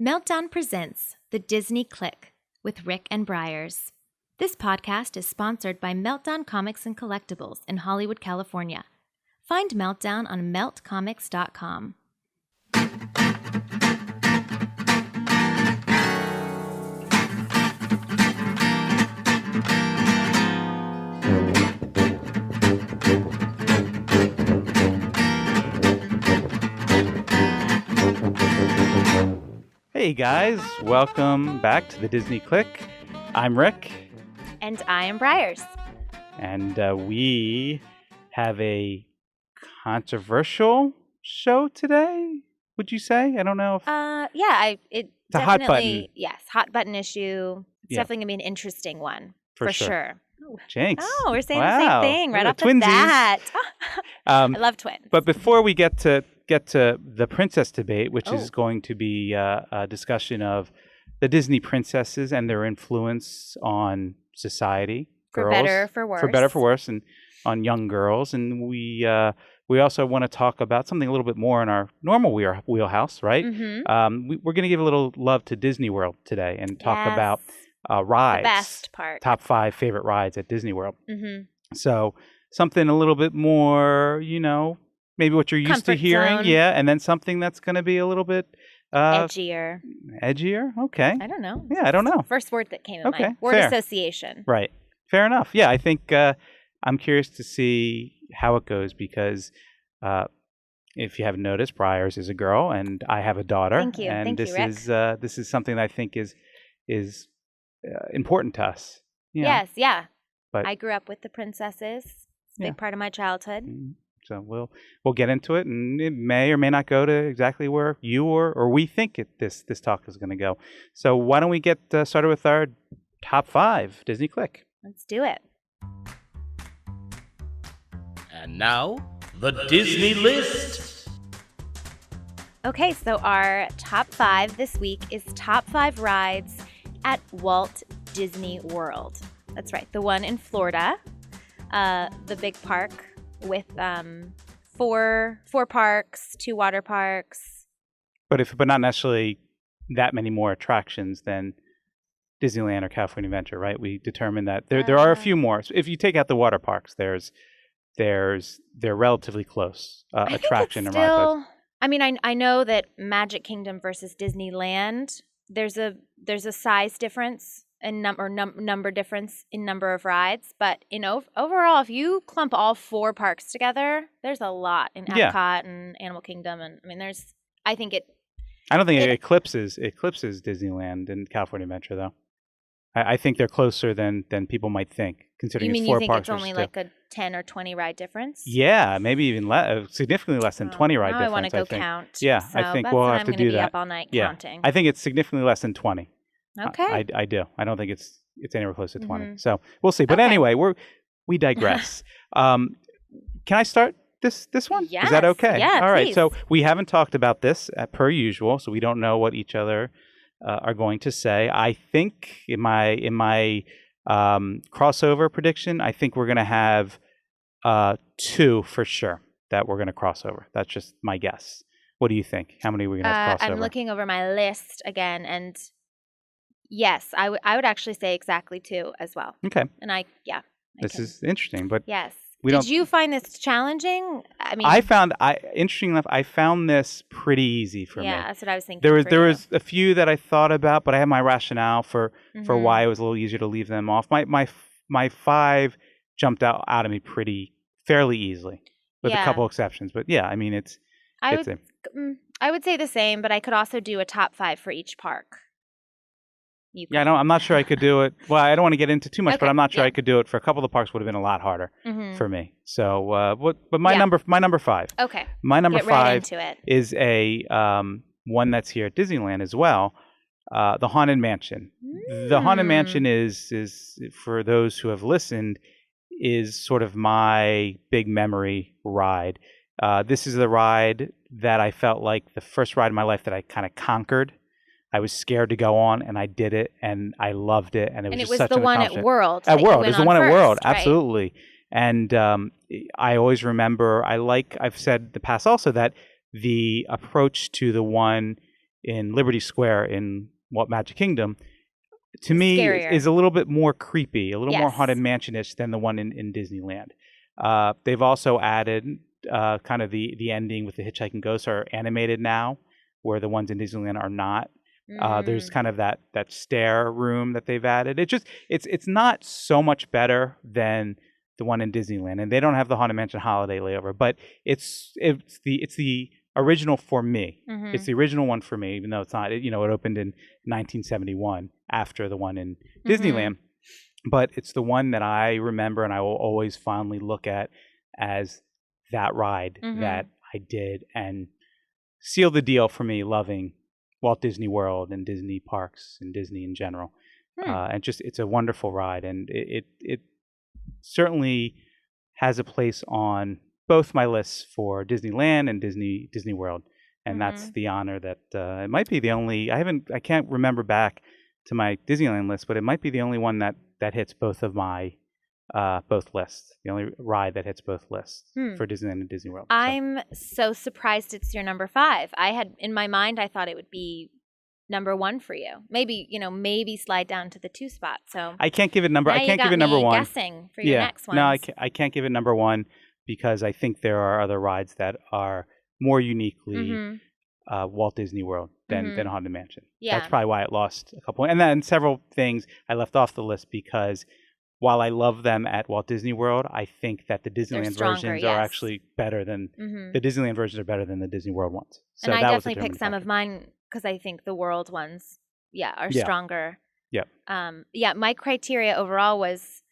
Meltdown presents The Disney Click with Rick and Briers. This podcast is sponsored by Meltdown Comics and Collectibles in Hollywood, California. Find Meltdown on meltcomics.com. Hey guys, welcome back to the Disney Click. I'm Rick. And I am Briers. And we have a controversial show today, would you say? I don't know if... It's a hot button. Yes, hot button issue. It's definitely going to be an interesting one. For sure. Jinx. Oh, we're saying the same thing right off the twinsies. bat. I love twins. But before we get to the princess debate, which is going to be a discussion of the Disney princesses and their influence on society, for girls, better, for worse. For better, for worse, and on young girls. And we also want to talk about something a little bit more in our normal wheelhouse, right? Mm-hmm. We're going to give a little love to Disney World today and talk about rides. The best part. Top 5 favorite rides at Disney World. Mm-hmm. So something a little bit more, maybe what you're used to hearing. Zone. Yeah. And then something that's going to be a little bit edgier. Edgier? Okay. I don't know. Yeah, I don't know. First word that came in mind. Word fair. Association. Right. Fair enough. Yeah, I think I'm curious to see how it goes because if you haven't noticed, Briers is a girl and I have a daughter. Thank you. And Thank this you, Rick. this is something that I think is important to us. Yes, yeah. But I grew up with the princesses. It's a big part of my childhood. So we'll get into it, and it may or may not go to exactly where you or we think this talk is going to go. So why don't we get started with our top 5 Disney Click? Let's do it. And now, the Disney List. Okay, so our top 5 this week is top 5 rides at Walt Disney World. That's right, the one in Florida, the big park with 4 parks, 2 water parks. But not necessarily that many more attractions than Disneyland or California Adventure, right? We determined that there are a few more. So if you take out the water parks, they're relatively close attraction and ride types. I mean, I know that Magic Kingdom versus Disneyland, there's a size difference and number difference in number of rides, but overall, if you clump all 4 parks together, there's a lot in Epcot and Animal Kingdom, and I mean, I don't think it eclipses Disneyland and California Adventure though. I think they're closer than people might think, considering it's 4 you think parks. It's only like a 10 or 20 ride difference? Yeah, maybe even significantly less than 20 ride difference. I want to go count. Yeah, so I think we'll have to do that. Be up all night counting. I think it's significantly less than 20. Okay. I do. I don't think it's anywhere close to 20. So we'll see. But anyway, we digress. Can I start this one? Yes. Is that okay? Yeah, all right. please. So we haven't talked about this per usual, so we don't know what each other are going to say. I think in my crossover prediction, I think we're going to have 2 for sure that we're going to cross over. That's just my guess. What do you think? How many are we going to have crossover? I'm looking over my list again, and yes, I would actually say exactly 2 as well. Okay. And this is interesting, but yes. Did you find this challenging? I mean, interesting enough, I found this pretty easy for me. Yeah, that's what I was thinking. There was a few that I thought about, but I had my rationale for why it was a little easier to leave them off. My 5 jumped out at me fairly easily, with a couple exceptions. But yeah, I mean I would say the same, but I could also do a top 5 for each park. I'm not sure I could do it. Well, I don't want to get into too much, but I'm not sure I could do it for a couple of the parks. Would have been a lot harder for me. So, but my number 5. Okay. My number get 5 right into it. is a one that's here at Disneyland as well. The Haunted Mansion. The Haunted Mansion is for those who have listened, is sort of my big memory ride. This is the ride that I felt like the first ride in my life that I kind of conquered. I was scared to go on, and I did it, and I loved it, and it was just such an accomplishment. And it was the one at World. At World, it was the one at World, right? absolutely. And I always remember, I've said in the past also that the approach to the one in Liberty Square in Walt Magic Kingdom, to me, Scarier. is a little bit more creepy, a little more Yes. Haunted Mansion-ish than the one in Disneyland. They've also added kind of the ending with the hitchhiking ghosts are animated now, where the ones in Disneyland are not. There's kind of that stair room that they've added. It's not so much better than the one in Disneyland, and they don't have the Haunted Mansion Holiday Layover, but it's the original for me. Mhm. It's the original one for me, even though it's not. It opened in 1971 after the one in Disneyland, but it's the one that I remember and I will always fondly look at as that ride that I did and seal the deal for me loving Walt Disney World and Disney parks and Disney in general. And just it's a wonderful ride, and it certainly has a place on both my lists for Disneyland and Disney World, and that's the honor that it might be the only. I can't remember back to my Disneyland list, but it might be the only one that hits both of my both lists. The only ride that hits both lists for Disneyland and Disney World. So. I'm so surprised it's your number 5. I had in my mind I thought it would be number 1 for you. Maybe slide down to the 2 spot. So I can't give it number. I can't give it number 1. Guessing for your next one. No, I can't give it number 1 because I think there are other rides that are more uniquely Walt Disney World than Haunted Mansion. Yeah. That's probably why it lost a couple. And then several things I left off the list because while I love them at Walt Disney World, I think that the Disneyland versions are actually better than the Disneyland versions are better than the Disney World ones. So and I that definitely picked some of mine because I think the World ones, are stronger. Yeah. My criteria overall was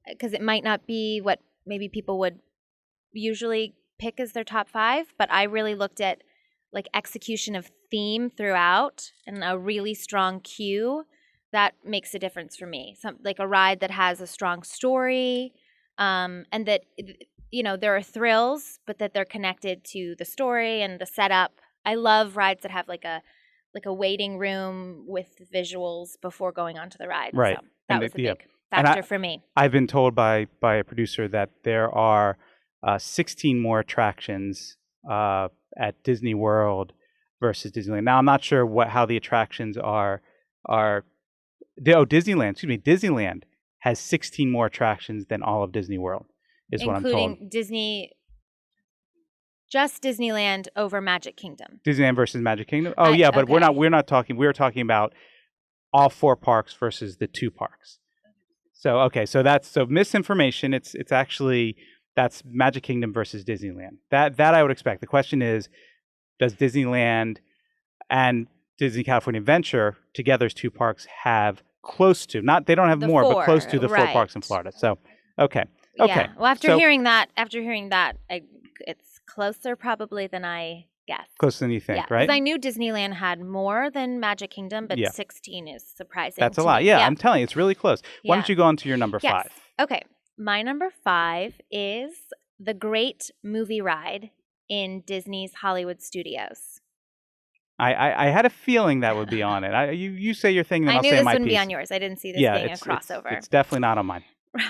because it might not be what maybe people would usually pick as their top 5, but I really looked at like execution of theme throughout and a really strong cue. That makes a difference for me. Like a ride that has a strong story, and that there are thrills, but that they're connected to the story and the setup. I love rides that have like a waiting room with visuals before going onto the ride. Right. So that was a big factor for me. I've been told by a producer that there are 16 more attractions at Disney World versus Disneyland. Now I'm not sure how the attractions are. Disneyland has 16 more attractions than all of Disney World, is what I'm told. Including just Disneyland over Magic Kingdom. Disneyland versus Magic Kingdom? Oh, yeah, but okay. we're talking about all 4 parks versus the 2 parks. So that's misinformation. It's actually that's Magic Kingdom versus Disneyland. That I would expect. The question is, does Disneyland and Disney California Adventure together as 2 parks have close to they don't have more, but close to the 4 parks in Florida. So okay. Yeah. Well, after hearing that, it's closer probably than I guessed. Closer than you think, right? Because I knew Disneyland had more than Magic Kingdom, but 16 is surprising. That's a lot. Yeah, I'm telling you, it's really close. Why don't you go on to your number 5? Okay. My number 5 is the Great Movie Ride in Disney's Hollywood Studios. I had a feeling that would be on it. You say your thing, then I'll say my piece. I knew this wouldn't be on yours. I didn't see this being a crossover. It's definitely not on mine.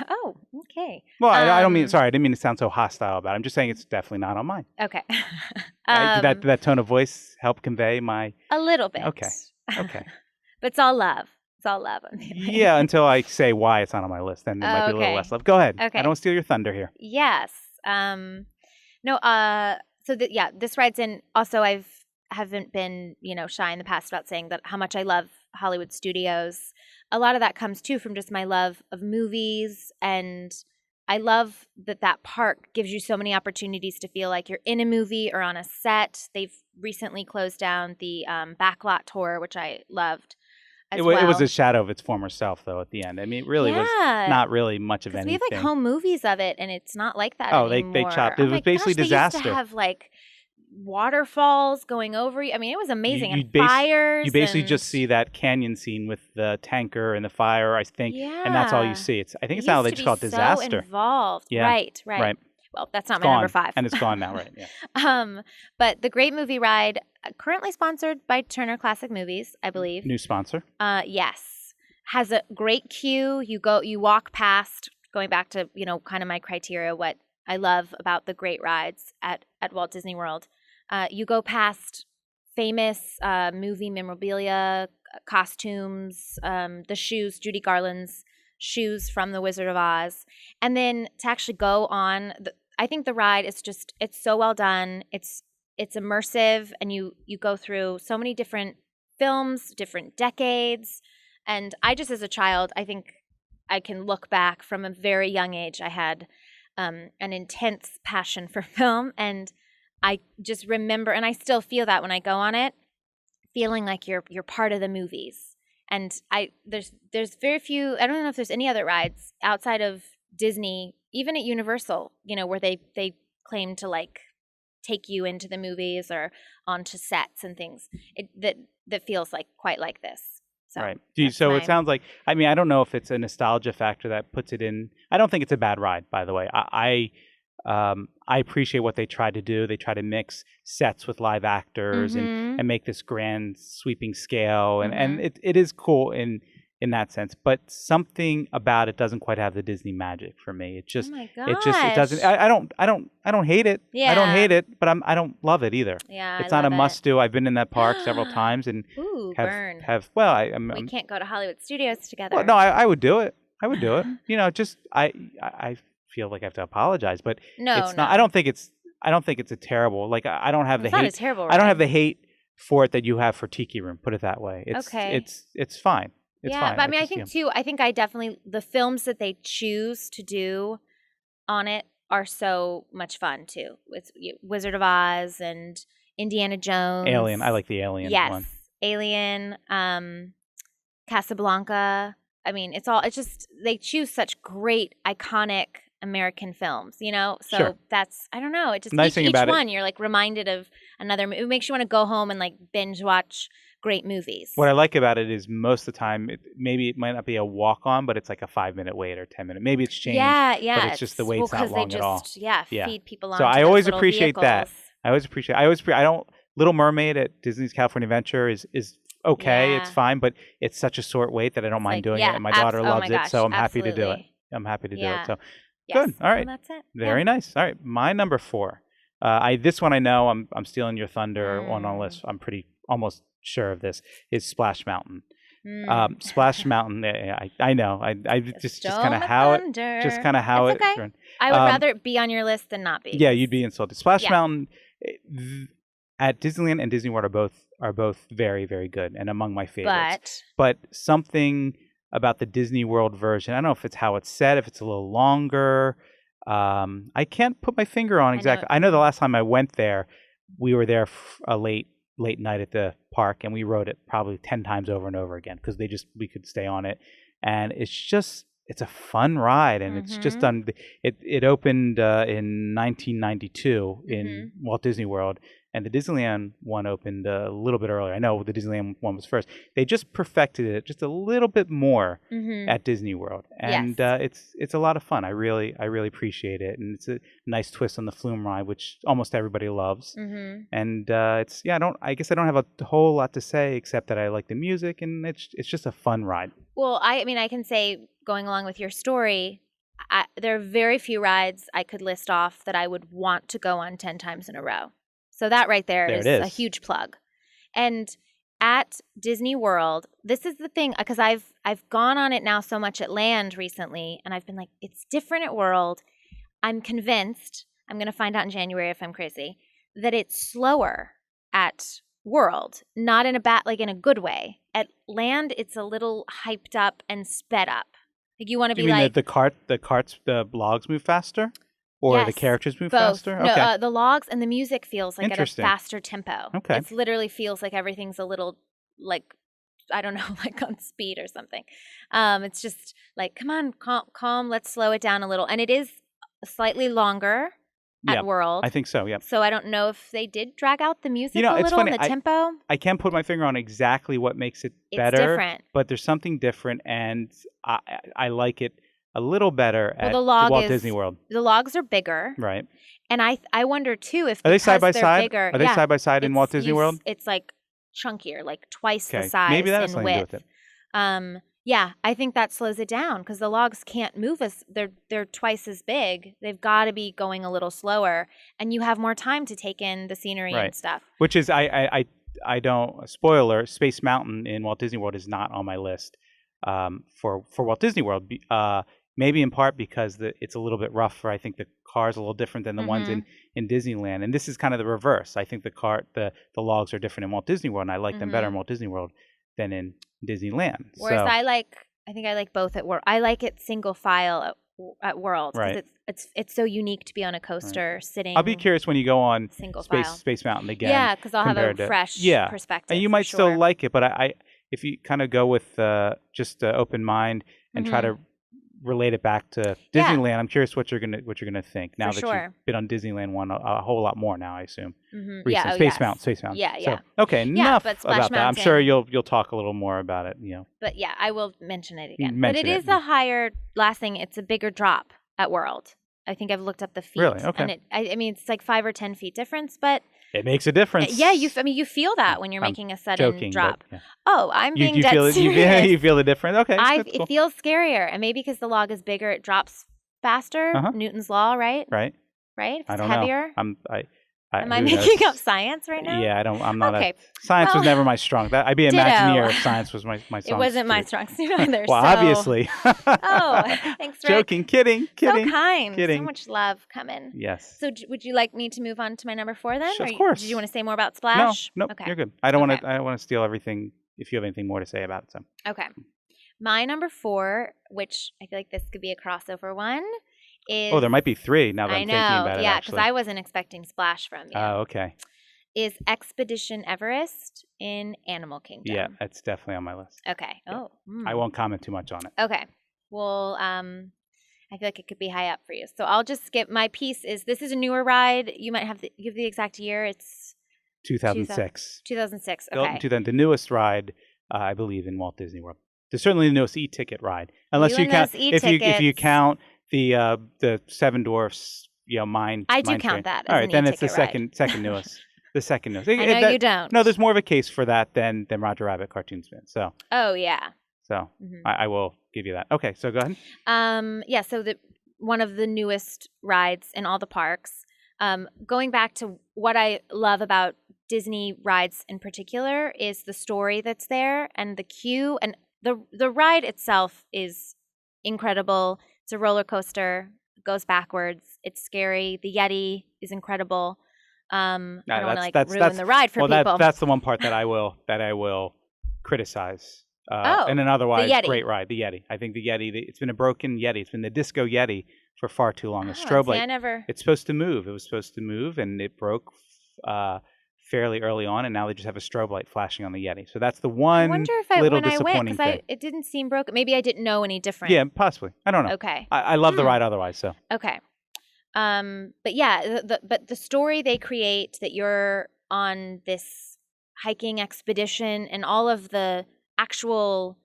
Oh, okay. Well, I don't mean. Sorry, I didn't mean to sound so hostile about it. I'm just saying it's definitely not on mine. Okay. Did that tone of voice help convey my? A little bit. Okay. But it's all love. It's all love. Yeah, until I say why it's not on my list, then there might be a little less love. Go ahead. Okay. I don't steal your thunder here. Yes. This ride's in. Also, I haven't been shy in the past about saying that how much I love Hollywood Studios. A lot of that comes too from just my love of movies, and I love that park gives you so many opportunities to feel like you're in a movie or on a set. They've recently closed down the backlot tour, which I loved. It was a shadow of its former self, though. At the end, I mean, it really was not really much of anything. We have like home movies of it, and it's not like that anymore. They chopped. It was basically disaster. They used to have like waterfalls going over you. I mean, it was amazing. And fires. You basically just see that canyon scene with the tanker and the fire, I think, and that's all you see. I think it's now they just call it disaster. Involved. Yeah. Right. Well, that's not my number 5. And it's gone now, right? Yeah. But the Great Movie Ride, currently sponsored by Turner Classic Movies, I believe. New sponsor. Yes. Has a great queue. You walk past, going back to, kind of my criteria, what I love about the great rides at Walt Disney World. You go past famous movie memorabilia, costumes, the shoes, Judy Garland's shoes from The Wizard of Oz. And then to actually go on, I think the ride is just, it's so well done. It's immersive, and you go through so many different films, different decades. And I just, as a child, I think I can look back from a very young age. I had an intense passion for film, and I just remember, and I still feel that when I go on it, feeling like you're part of the movies. And there's very few, I don't know if there's any other rides outside of Disney, even at Universal, where they claim to like take you into the movies or onto sets and things that feels like quite like this. So, right. So it sounds like, I mean, I don't know if it's a nostalgia factor that puts it in. I don't think it's a bad ride, by the way. I appreciate what they try to do. They try to mix sets with live actors and make this grand sweeping scale. And it is cool in that sense. But something about it doesn't quite have the Disney magic for me. It just, it doesn't, I don't hate it. Yeah. I don't hate it, but I don't love it either. Yeah. It's not a must do. I've been in that park several times and burn. we can't go to Hollywood Studios together. Well, no, I would do it. I would do it. Just, I feel like I have to apologize, but it's not. I don't think it's a terrible. Like I don't have the hate. Not a terrible ride. I don't have the hate for it that you have for Tiki Room. Put it that way. It's fine. It's fine. But I mean, I think I definitely, the films that they choose to do on it are so much fun too. It's Wizard of Oz and Indiana Jones. Alien. I like the Alien one. Yes, Alien. Casablanca. I mean, it's just they choose such great, iconic American films, So Sure. that's, I don't know. It just nice each one you're like reminded of another. It makes you want to go home and like binge watch great movies. What I like about it is most of the time, maybe it might not be a walk on, but it's like a 5-minute wait or 10-minute. Maybe it's changed. Yeah. But it's just the wait's not long at all. Yeah, feed people on. So I always appreciate that. Little Mermaid at Disney's California Adventure is okay. Yeah. It's fine, but it's such a short wait that I don't mind doing it. And my daughter loves it, so I'm happy to do it. I'm happy to do it. So good. All right. Well, that's it. Very nice. All right. My number 4. This one I know. I'm stealing your thunder on our list. I'm pretty almost sure of this. Is Splash Mountain. Splash Mountain. I know. I just kind of how it. Just kind of how it's it. Okay. I would rather it be on your list than not be. Yeah, you'd be insulted. Splash Mountain at Disneyland and Disney World are both very, very good and among my favorites. But something about the Disney World version, I don't know if it's how it's set, if it's a little longer. I can't put my finger on exactly. I know the last time I went there, we were there a late night at the park, and we rode it probably 10 times over and over again because we could stay on it, and it's a fun ride, and it's just done. It opened in 1992 in Walt Disney World, and the Disneyland one opened a little bit earlier. I know the Disneyland one was first. They just perfected it just a little bit more at Disney World, and it's a lot of fun. I really appreciate it, and it's a nice twist on the Flume ride, which almost everybody loves. And I guess I don't have a whole lot to say except that I like the music, and it's just a fun ride. Well, I mean, I can say, going along with your story, there are very few rides I could list off that I would want to go on 10 times in a row. So that right there is a huge plug. And at Disney World, this is the thing, because I've gone on it now so much at Land recently, and I've been like, it's different at World. I'm convinced, I'm going to find out in January if I'm crazy, that it's slower at World, not in a good way. At Land, it's a little hyped up and sped up. Like you want to be like the logs move faster, or the characters move faster. No, okay. The logs and the music feels like at a faster tempo. Okay, it literally feels like everything's a little like, I don't know, like on speed or something. It's just like, come on, calm. Let's slow it down a little, and it is slightly longer at World. I think so. Yeah. So I don't know if they did drag out the music a little, it's funny. the tempo. I can't put my finger on exactly what makes it better. It's different, but there's something different, and I like it a little better at Walt Disney World. The logs are bigger, right? And I wonder too if are they side by side? Bigger, are they side by side in Walt Disney World? It's like chunkier, like twice the size. Maybe that has in something width. to do with it. Yeah, I think that slows it down because the logs can't move they're twice as big. They've got to be going a little slower, and you have more time to take in the scenery and stuff. Which is I Spoiler: Space Mountain in Walt Disney World is not on my list for Walt Disney World. Maybe in part because it's a little bit rougher. I think the car's a little different than the ones in Disneyland, and this is kind of the reverse. I think the logs are different in Walt Disney World, and I like them better in Walt Disney World than in Disneyland. Whereas I think I like both at World. I like it single file at World because it's so unique to be on a coaster sitting. I'll be curious when you go on Space Mountain again. Yeah, because I'll have a fresh perspective. And you might still like it, but if you kind of go with just an open mind and try to relate it back to Disneyland, I'm curious what you're gonna think now that you've been on Disneyland one a whole lot more now. I assume. Space Mountain. Yeah. So, okay, enough about that. I'm sure you'll talk a little more about it. But yeah, I will mention it again. But it is a higher. Last thing, it's a bigger drop at World. I think I've looked up the feet. Really? Okay. And I mean, it's like 5 or 10 feet difference, but it makes a difference. Yeah, you feel that when you're making a sudden drop. But, Oh, I'm being dead serious. You feel the difference? Okay. It feels scarier, and maybe because the log is bigger, it drops faster. Newton's law, right? Right. Right. If I it's don't heavier. know. Am I making up science right now? Yeah, I'm not. Okay. Science was never my strong. I'd be an Imagineer if science was my strong. It wasn't my strong suit either. Well, obviously. Thanks, Rick. Joking, kidding. So kind. So much love coming. Yes. So would you like me to move on to my number 4 then? Of course. Did you want to say more about Splash? No, okay. You're good. I don't want to steal everything. If you have anything more to say about it, so. Okay. My number 4, which I feel like this could be a crossover one, is... Oh, there might be 3 now that I'm thinking about it. Yeah, because I wasn't expecting Splash from you. Oh, okay. Is Expedition Everest in Animal Kingdom. Yeah, that's definitely on my list. Okay. Yeah. Oh. I won't comment too much on it. Okay. Well, I feel like it could be high up for you. So I'll just skip. My piece this is a newer ride. You might have give the exact year. It's 2006. 2006. Built Okay. into the newest ride, I believe, in Walt Disney World. There's certainly the newest e-ticket ride, unless you count if you count the Seven Dwarfs, mine. I do count that. All right, then it's the ride. second newest. The second newest. I know you don't. No, there's more of a case for that than Roger Rabbit Cartoon Spin. So. Oh yeah. So I will give you that. Okay, so go ahead. Yeah. So one of the newest rides in all the parks. Going back to what I love about Disney rides in particular is the story that's there and the queue, and the ride itself is incredible. It's a roller coaster. It goes backwards. It's scary. The Yeti is incredible. I don't want to ruin the ride for people. That's the one part that I will criticize. And an otherwise great ride, the Yeti. I think the Yeti. It's been a broken Yeti. It's been the Disco Yeti for far too long. A strobe light. It's supposed to move. It was supposed to move, and it broke fairly early on, and now they just have a strobe light flashing on the Yeti. So that's the one little disappointing thing. It didn't seem broken. Maybe I didn't know any different. Yeah, possibly. I don't know. Okay. I love the ride otherwise. So. Okay. But yeah, the story they create that you're on this hiking expedition and all of the actual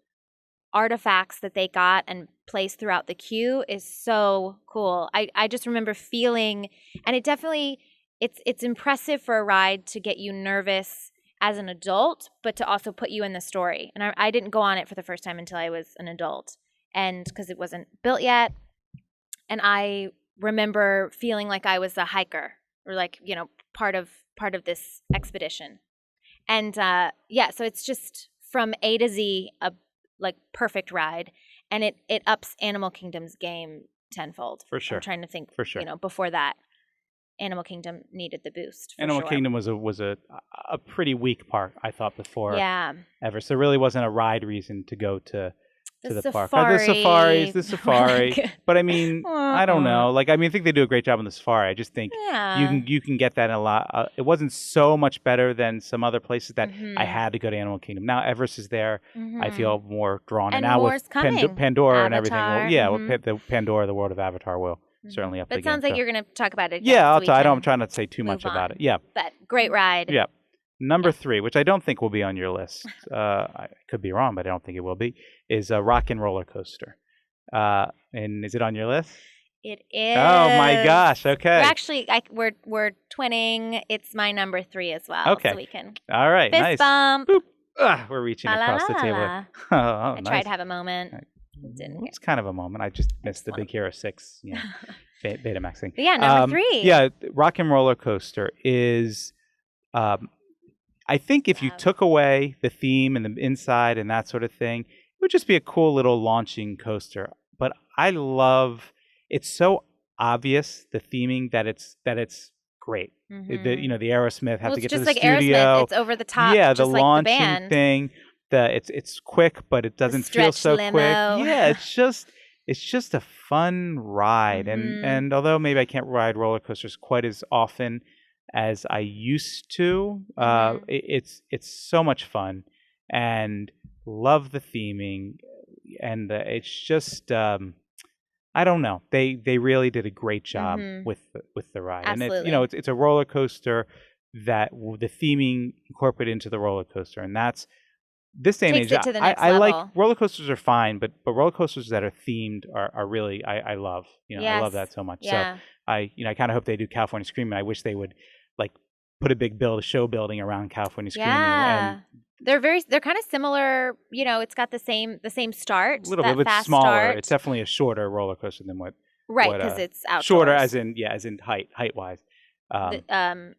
artifacts that they got and placed throughout the queue is so cool. I just remember feeling, and it definitely, it's impressive for a ride to get you nervous as an adult, but to also put you in the story. And I didn't go on it for the first time until I was an adult, and because it wasn't built yet. And I remember feeling like I was a hiker, or like, part of this expedition. And so it's just from A to Z a perfect ride, and it ups Animal Kingdom's game tenfold. For sure. I'm trying to think. For sure. Before that, Animal Kingdom needed the boost. Animal Kingdom was a pretty weak park, I thought, before. Yeah. Ever. So there really wasn't a ride reason to go to the park. The safari. But I mean, I don't know. I think they do a great job on the safari. I just think you can get that in a lot. It wasn't so much better than some other places that I had to go to Animal Kingdom. Now Everest is there. I feel more drawn. And now with Pandora and everything. Well, with the Pandora, the world of Avatar will certainly up again. But it sounds like you're going to talk about it. Yeah, I'm trying not to say too much about it. Yeah. But great ride. Yeah. Number 3, which I don't think will be on your list, I could be wrong, but I don't think it will be, is a Rock and Roller Coaster. And is it on your list? It is. Oh my gosh! Okay. We're twinning. It's my number 3 as well. Okay. So we can. All right. Fist nice. bump. Boop. We're reaching across the table. I tried to have a moment. It's kind of a moment. I just missed the Big Hero 6. Betamax thing. But yeah, number 3. Yeah, Rock and Roller Coaster is. I think if you took away the theme and the inside and that sort of thing, it would just be a cool little launching coaster. But I love it's so obvious the theming that it's great. Mhm. The Aerosmith have Well, to it's get to just the like studio. Aerosmith. It's over the top. Yeah, just the like the launching band. thing. It's quick, but it doesn't feel stretch so quick. limo. Yeah, it's just a fun ride. Mhm. And although maybe I can't ride roller coasters quite as often as I used to, Mhm. it's so much fun, and love the theming, and it's just I don't know. They really did a great job Mhm. with the ride, and Absolutely. it's a roller coaster that the theming incorporated into the roller coaster, and that's this day and Takes age. it to the next I like level. roller coasters are fine, but roller coasters that are themed are really I love. I love Yes. that so much. Yeah. So I kind of hope they do California Screaming. I wish they would like put a big show building around California Screaming, Yeah. and They're kind of similar, it's got the same start, a little that bit fast smaller. start. It's definitely a shorter roller coaster than Right, because it's outdoors. shorter as in height wise. The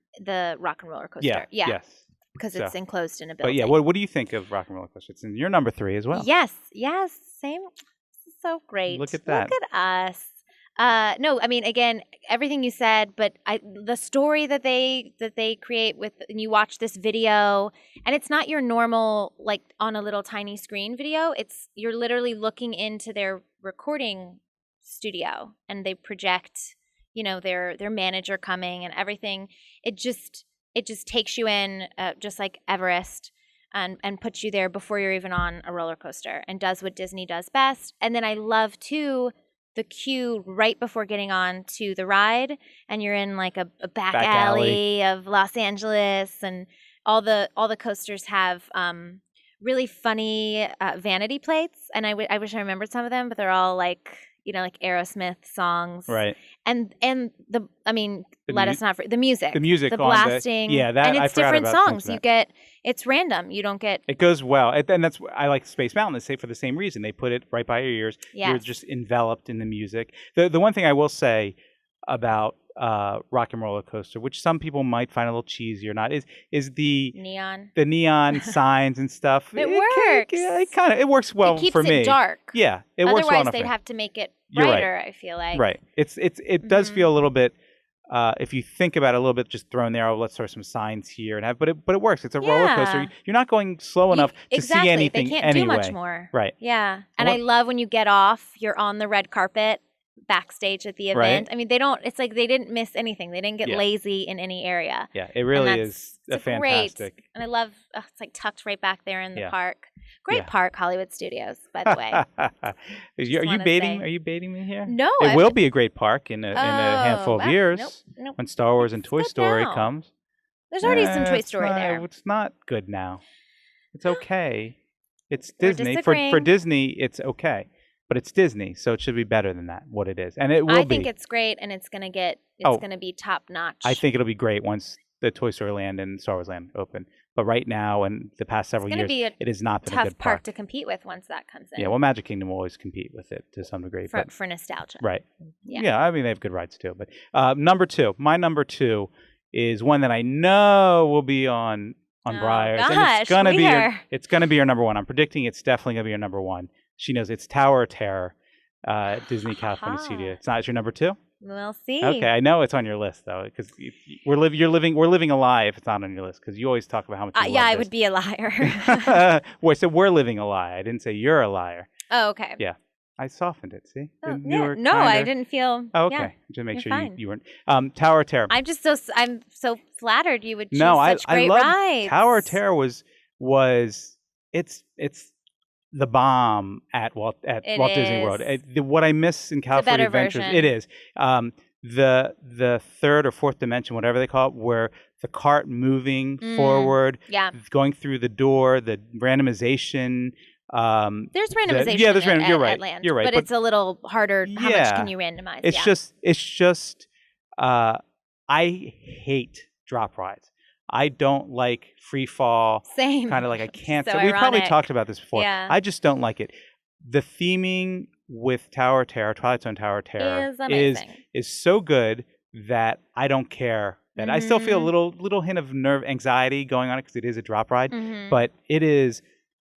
rock and roller coaster. Yeah. Yes. Because So, it's enclosed in a but building. yeah, what do you think of Rock and Roller Coaster? It's in your number 3 as well. Yes, same. This is so great. Look at that. Look at us. No, I mean, again, everything you said, but the story that they create and you watch this video, and it's not your normal like on a little tiny screen video. You're literally looking into their recording studio, and they project, their manager coming and everything. It just takes you in, just like Everest. And puts you there before you're even on a roller coaster, and does what Disney does best. And then I love too the queue right before getting on to the ride, and you're in like a back alley of Los Angeles, and all the coasters have really funny vanity plates, and I wish I remembered some of them, but they're all like like Aerosmith songs, Right. And let us not forget the music, the on blasting, that and I it's forgot different about songs. You get it's random. You don't get it goes well, and that's I like Space Mountain. Say for the same reason, they put it right by your ears. Yes. You're just enveloped in the music. The one thing I will say about Rock and Roller Coaster, which some people might find a little cheesy or not, is the neon signs and stuff. It works. It works well it keeps for me. It dark. Yeah, it works well. Otherwise, they'd have to make it brighter. Right. I feel like. Right. It does feel a little bit. If you think about it a little bit, just thrown there. Oh, let's throw some signs here and have, but it works. It's a roller coaster. You're not going slow enough to see anything. They can't anyway. do much more. Right. Yeah, and I love when you get off. You're on the red carpet backstage at the event. Right. I mean, they don't. It's like they didn't miss anything. They didn't get lazy in any area. Yeah, it really is a fantastic. Great. And I love. It's like tucked right back there in the park. Great park, Hollywood Studios, by the way. Are you baiting? Are you baiting me here? No, it will be a great park in a handful of years. Nope. When Star Wars and Toy Story comes. There's already some Toy Story there. It's not good now. It's okay. It's Disney. For Disney, it's okay. But it's Disney, so it should be better than that, what it is. And it will be. I think it's great, and it's going to be top notch. I think it'll be great once the Toy Story Land and Star Wars Land open. But right now and the past several years, it has not been a good tough park to compete with once that comes in. Yeah, well, Magic Kingdom will always compete with it to some degree. For nostalgia. Right. Yeah, I mean, they have good rides too. But number 2, my number 2 is one that I know will be on Briars. Gosh, and it's gonna be your number 1. I'm predicting it's definitely gonna be your number 1. She knows it's Tower of Terror, Disney California Studio. It's not your number 2? We'll see. Okay, I know it's on your list though, because we're living a lie if it's not on your list, because you always talk about how much. You love I this. would be a liar. Wait, so we're living a lie. I didn't say you're a liar. Oh, okay. Yeah, I softened it. See? I didn't feel. Oh, okay. Yeah, just make sure you weren't. Tower of Terror. I'm so flattered you would choose such great rides. Tower of Terror was it's the bomb at Walt Disney World. What I miss in California Adventures, it is the third or fourth dimension, whatever they call it, where the cart moving forward, going through the door, the randomization. There's randomization. There's randomization. You're right. Land, you're right. But it's a little harder. How much can you randomize? It's just. I hate drop rides. I don't like free fall. Same. Kind of like I can't. So we probably talked about this before. Yeah. I just don't like it. The theming with Tower of Terror, Twilight Zone Tower of Terror, is amazing. Is so good that I don't care that. I still feel a little hint of nerve anxiety going on it because it is a drop ride, Mm-hmm. but it is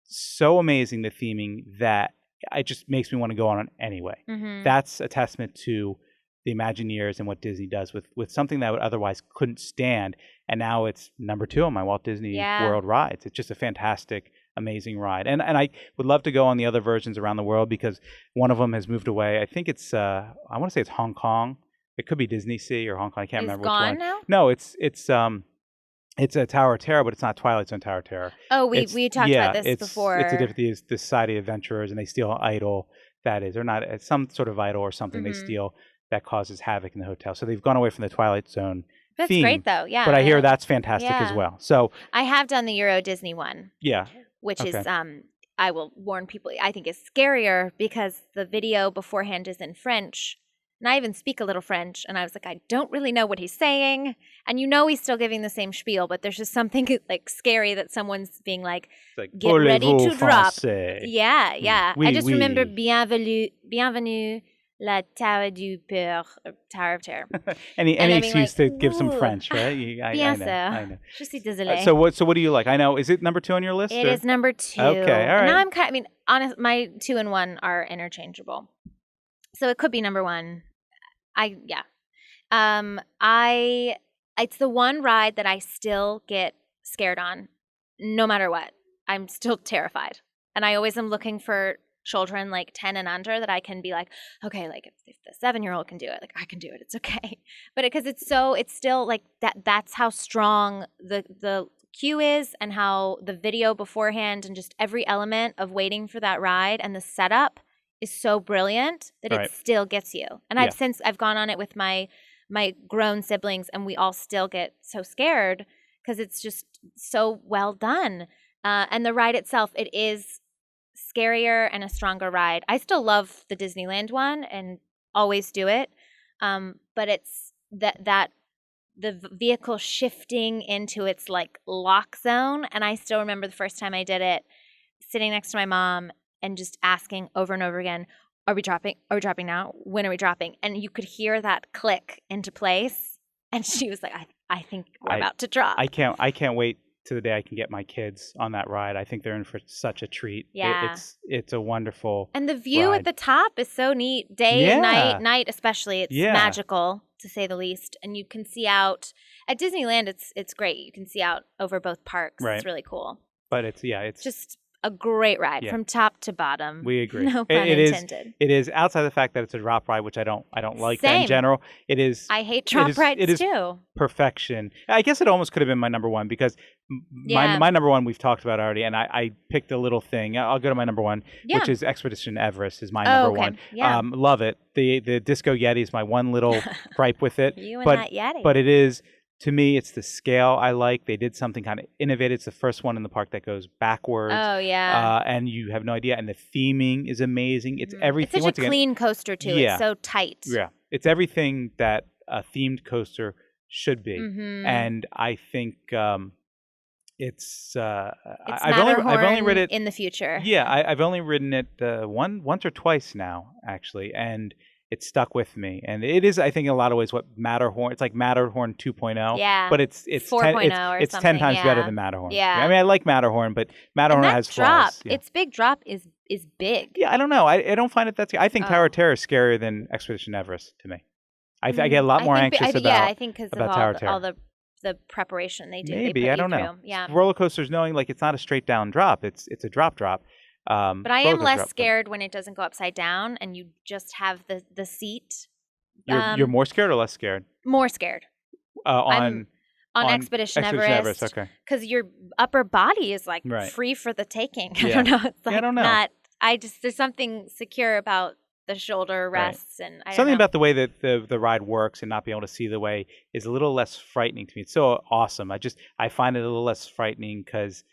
so amazing, the theming, that it just makes me want to go on it anyway. Mm-hmm. That's a testament to the Imagineers and what Disney does with something that I would otherwise couldn't stand. And now it's number 2 on my Walt Disney World rides. It's just a fantastic, amazing ride. And I would love to go on the other versions around the world because one of them has moved away. I think it's, I want to say it's Hong Kong. It could be Disney Sea or Hong Kong. I can't remember which one. It's gone now? No, it's a Tower of Terror, but it's not Twilight Zone Tower of Terror. Oh, we talked about this before. It's a different, the Society of Adventurers, and they steal an idol that is, or not, it's some sort of idol or something they steal that causes havoc in the hotel. So they've gone away from the Twilight Zone That's theme. great, though. Yeah. But I hear that's fantastic as well. So I have done the Euro Disney one. Yeah. Which is, I will warn people, I think is scarier because the video beforehand is in French. And I even speak a little French. And I was like, I don't really know what he's saying. And he's still giving the same spiel, but there's just something like scary that someone's being like get ready to drop. Yeah, yeah. Oui, I just oui. remember Bienvenue, la Tower du Peur, or Tower of Terror. any excuse like, to give some ooh. French, right? Bien I know. Je suis désolée. So what do you like? I know. Is it number 2 on your list? It is number 2. Okay, all right. Now I'm honest, my 2 and 1 are interchangeable. So it could be number 1. It's the one ride that I still get scared on, no matter what. I'm still terrified. And I always am looking for children like 10 and under that I can be like, okay, like if the 7-year-old can do it, like I can do it. It's okay. But because it's still like that's how strong the queue is and how the video beforehand and just every element of waiting for that ride and the setup is so brilliant that it still gets you. And I've gone on it with my grown siblings and we all still get so scared because it's just so well done. And the ride itself, it is scarier and a stronger ride. I still love the Disneyland one and always do it. But it's that the vehicle shifting into its like lock zone. And I still remember the first time I did it, sitting next to my mom and just asking over and over again, are we dropping? Are we dropping now? When are we dropping? And you could hear that click into place. And she was like, I think we're about to drop. I can't wait to the day I can get my kids on that ride. I think they're in for such a treat. Yeah. It's a wonderful And the view ride. at the top is so neat. Day and night especially. It's magical, to say the least. And you can see out at Disneyland, it's great. You can see out over both parks. Right. It's really cool. But it's just a great ride from top to bottom. We agree. No pun intended. It is outside the fact that it's a drop ride, which I don't like that Same. in general. It is. I hate drop rides it is too. Perfection. I guess it almost could have been my number 1 because my number 1 we've talked about already, and I picked a little thing. I'll go to my number 1, which is Expedition Everest is my number 1. Yeah. Love it. The Disco Yeti is my one little gripe with it. You and that Yeti. But it is. To me, it's the scale I like. They did something kind of innovative. It's the first one in the park that goes backwards. Oh, yeah. And you have no idea. And the theming is amazing. It's everything. It's such a clean coaster, too. Yeah. It's so tight. Yeah. It's everything that a themed coaster should be. Mm-hmm. And I think it's I've only ridden it in the future. Yeah. I've only ridden it once or twice now, actually. And it stuck with me, and it is, I think, in a lot of ways what Matterhorn. It's like Matterhorn 2.0. Yeah, but it's 4.0 it's 10 times better than Matterhorn. Yeah, I mean, I like Matterhorn, but Matterhorn has drop. flaws. Yeah. Its big drop is big. Yeah, I don't know. I don't find it that scary. I think Tower of Terror is scarier than Expedition Everest to me. I get a lot more anxious about. Yeah, I think because of Tower all the preparation they do. Maybe they put I don't you know. Through. Yeah, roller coasters, knowing like it's not a straight down drop. It's a drop. But I am less scared when it doesn't go upside down and you just have the seat. You're more scared or less scared? More scared. On Expedition Everest. Okay. Because your upper body is like free for the taking. I don't know. It's like I don't know. There's something secure about the shoulder rests and something about the way that the ride works and not being able to see the way is a little less frightening to me. It's so awesome. I find it a little less frightening because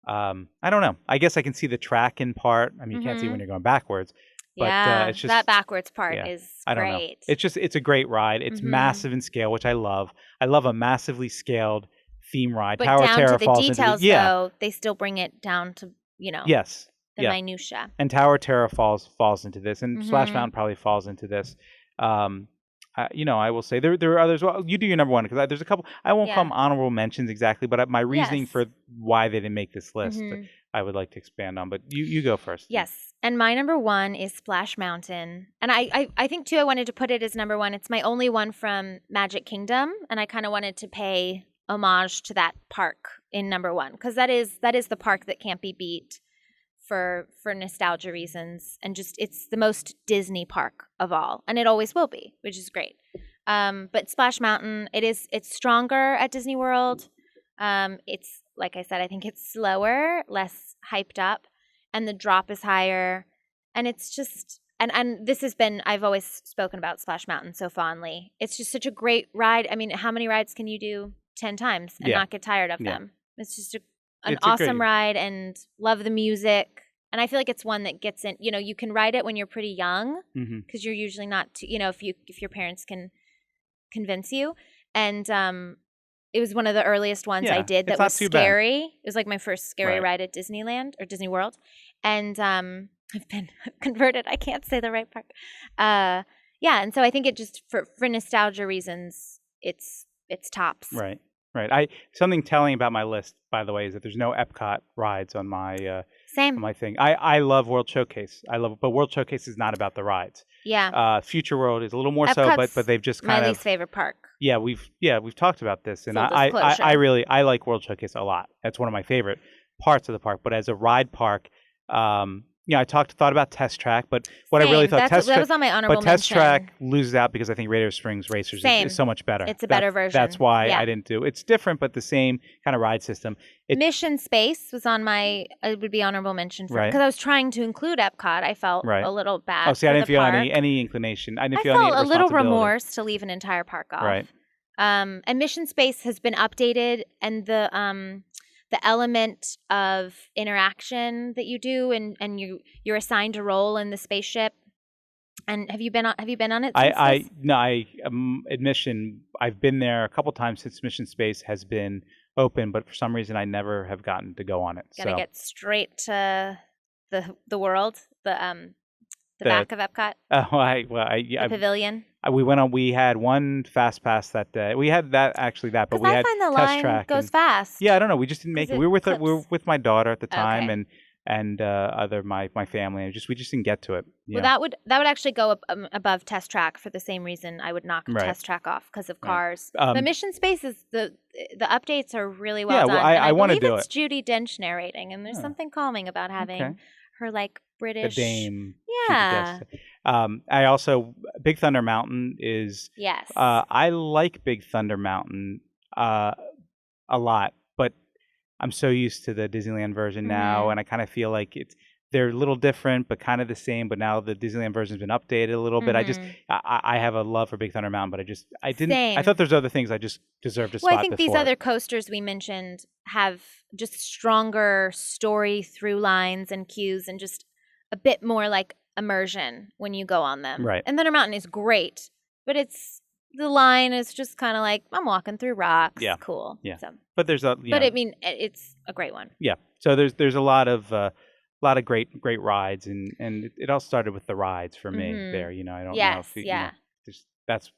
I don't know. I guess I can see the track in part. I mean, you can't see when you're going backwards. But it's just, that backwards part is great. I don't know. It's a great ride. It's massive in scale, which I love. I love a massively scaled theme ride. But Tower down of Terror to the falls details, into though, they still bring it down to, yes, the minutia. And Tower of Terror falls into this, and Splash Mountain probably falls into this. I will say there are others. Well, you do your number one because there's a couple. I won't call them honorable mentions exactly, but my reasoning for why they didn't make this list, I would like to expand on. But you go first. Yes, and my number one is Splash Mountain, and I think too I wanted to put it as number one. It's my only one from Magic Kingdom, and I kind of wanted to pay homage to that park in number one because that is the park that can't be beat for nostalgia reasons, and just it's the most Disney park of all, and it always will be, which is great. But Splash Mountain, it's stronger at Disney World. It's like I said, I think it's slower, less hyped up, and the drop is higher, and it's just and this has been I've always spoken about Splash Mountain so fondly. It's just such a great ride. I mean, how many rides can you do 10 times and not get tired of them? It's just an awesome ride, and love the music. And I feel like it's one that gets in, you can ride it when you're pretty young because you're usually not, if your parents can convince you. And it was one of the earliest ones I did that was scary. Bad. It was like my first scary ride at Disneyland or Disney World. And I've been converted. I can't say the right part. And so I think it just, for nostalgia reasons, it's tops. Right. Something telling about my list, by the way, is that there's no Epcot rides on my same on my thing. I love World Showcase. But World Showcase is not about the rides. Yeah. Future World is a little more Epcot's so, but they've just kind of my least favorite park. Yeah, we've talked about this, and I really like World Showcase a lot. That's one of my favorite parts of the park. But as a ride park, I thought about Test Track, but what I really thought that was on my honorable mention. But Test Track loses out because I think Radiator Springs Racers is so much better. It's a better version. That's why I didn't do. It's different, but the same kind of ride system. Mission Space was on my. It would be honorable mention for because I was trying to include Epcot. I felt a little bad. Oh, see, I didn't feel any inclination. I didn't feel any a little remorse to leave an entire park off. Right. And Mission Space has been updated, and the element of interaction that you do, and you're assigned a role in the spaceship. And have you been on it? Admission. I've been there a couple times since Mission Space has been open, but for some reason I never have gotten to go on it. Gotta get straight to the world, the back of Epcot. The pavilion. We had one fast pass that day. We had that, but we had I find the Test line Track goes fast. Yeah, I don't know. We just didn't make it. We were with my daughter at the time, and my family. We just didn't get to it. Well, that would actually go up, above Test Track for the same reason I would knock Test Track off because of cars. The Mission Space is the updates are really well done. I want to do it's Judi Dench narrating, and there's something calming about having her British. The Dame. Yeah. I also Big Thunder Mountain is. Yes. I like Big Thunder Mountain a lot, but I'm so used to the Disneyland version now, and I kind of feel like they're a little different, but kind of the same. But now the Disneyland version's been updated a little bit. I have a love for Big Thunder Mountain, but I didn't. Same. I thought there's other things I just deserved to spot. Well, I think before. these other coasters we mentioned have just stronger story through lines and cues, and just a bit more immersion when you go on them. Right. And Thunder Mountain is great, but the line is just kind of I'm walking through rocks. Yeah. Cool. Yeah. So. But there's it's a great one. Yeah. So there's a lot of great rides, and it all started with the rides for me there. I don't know if that's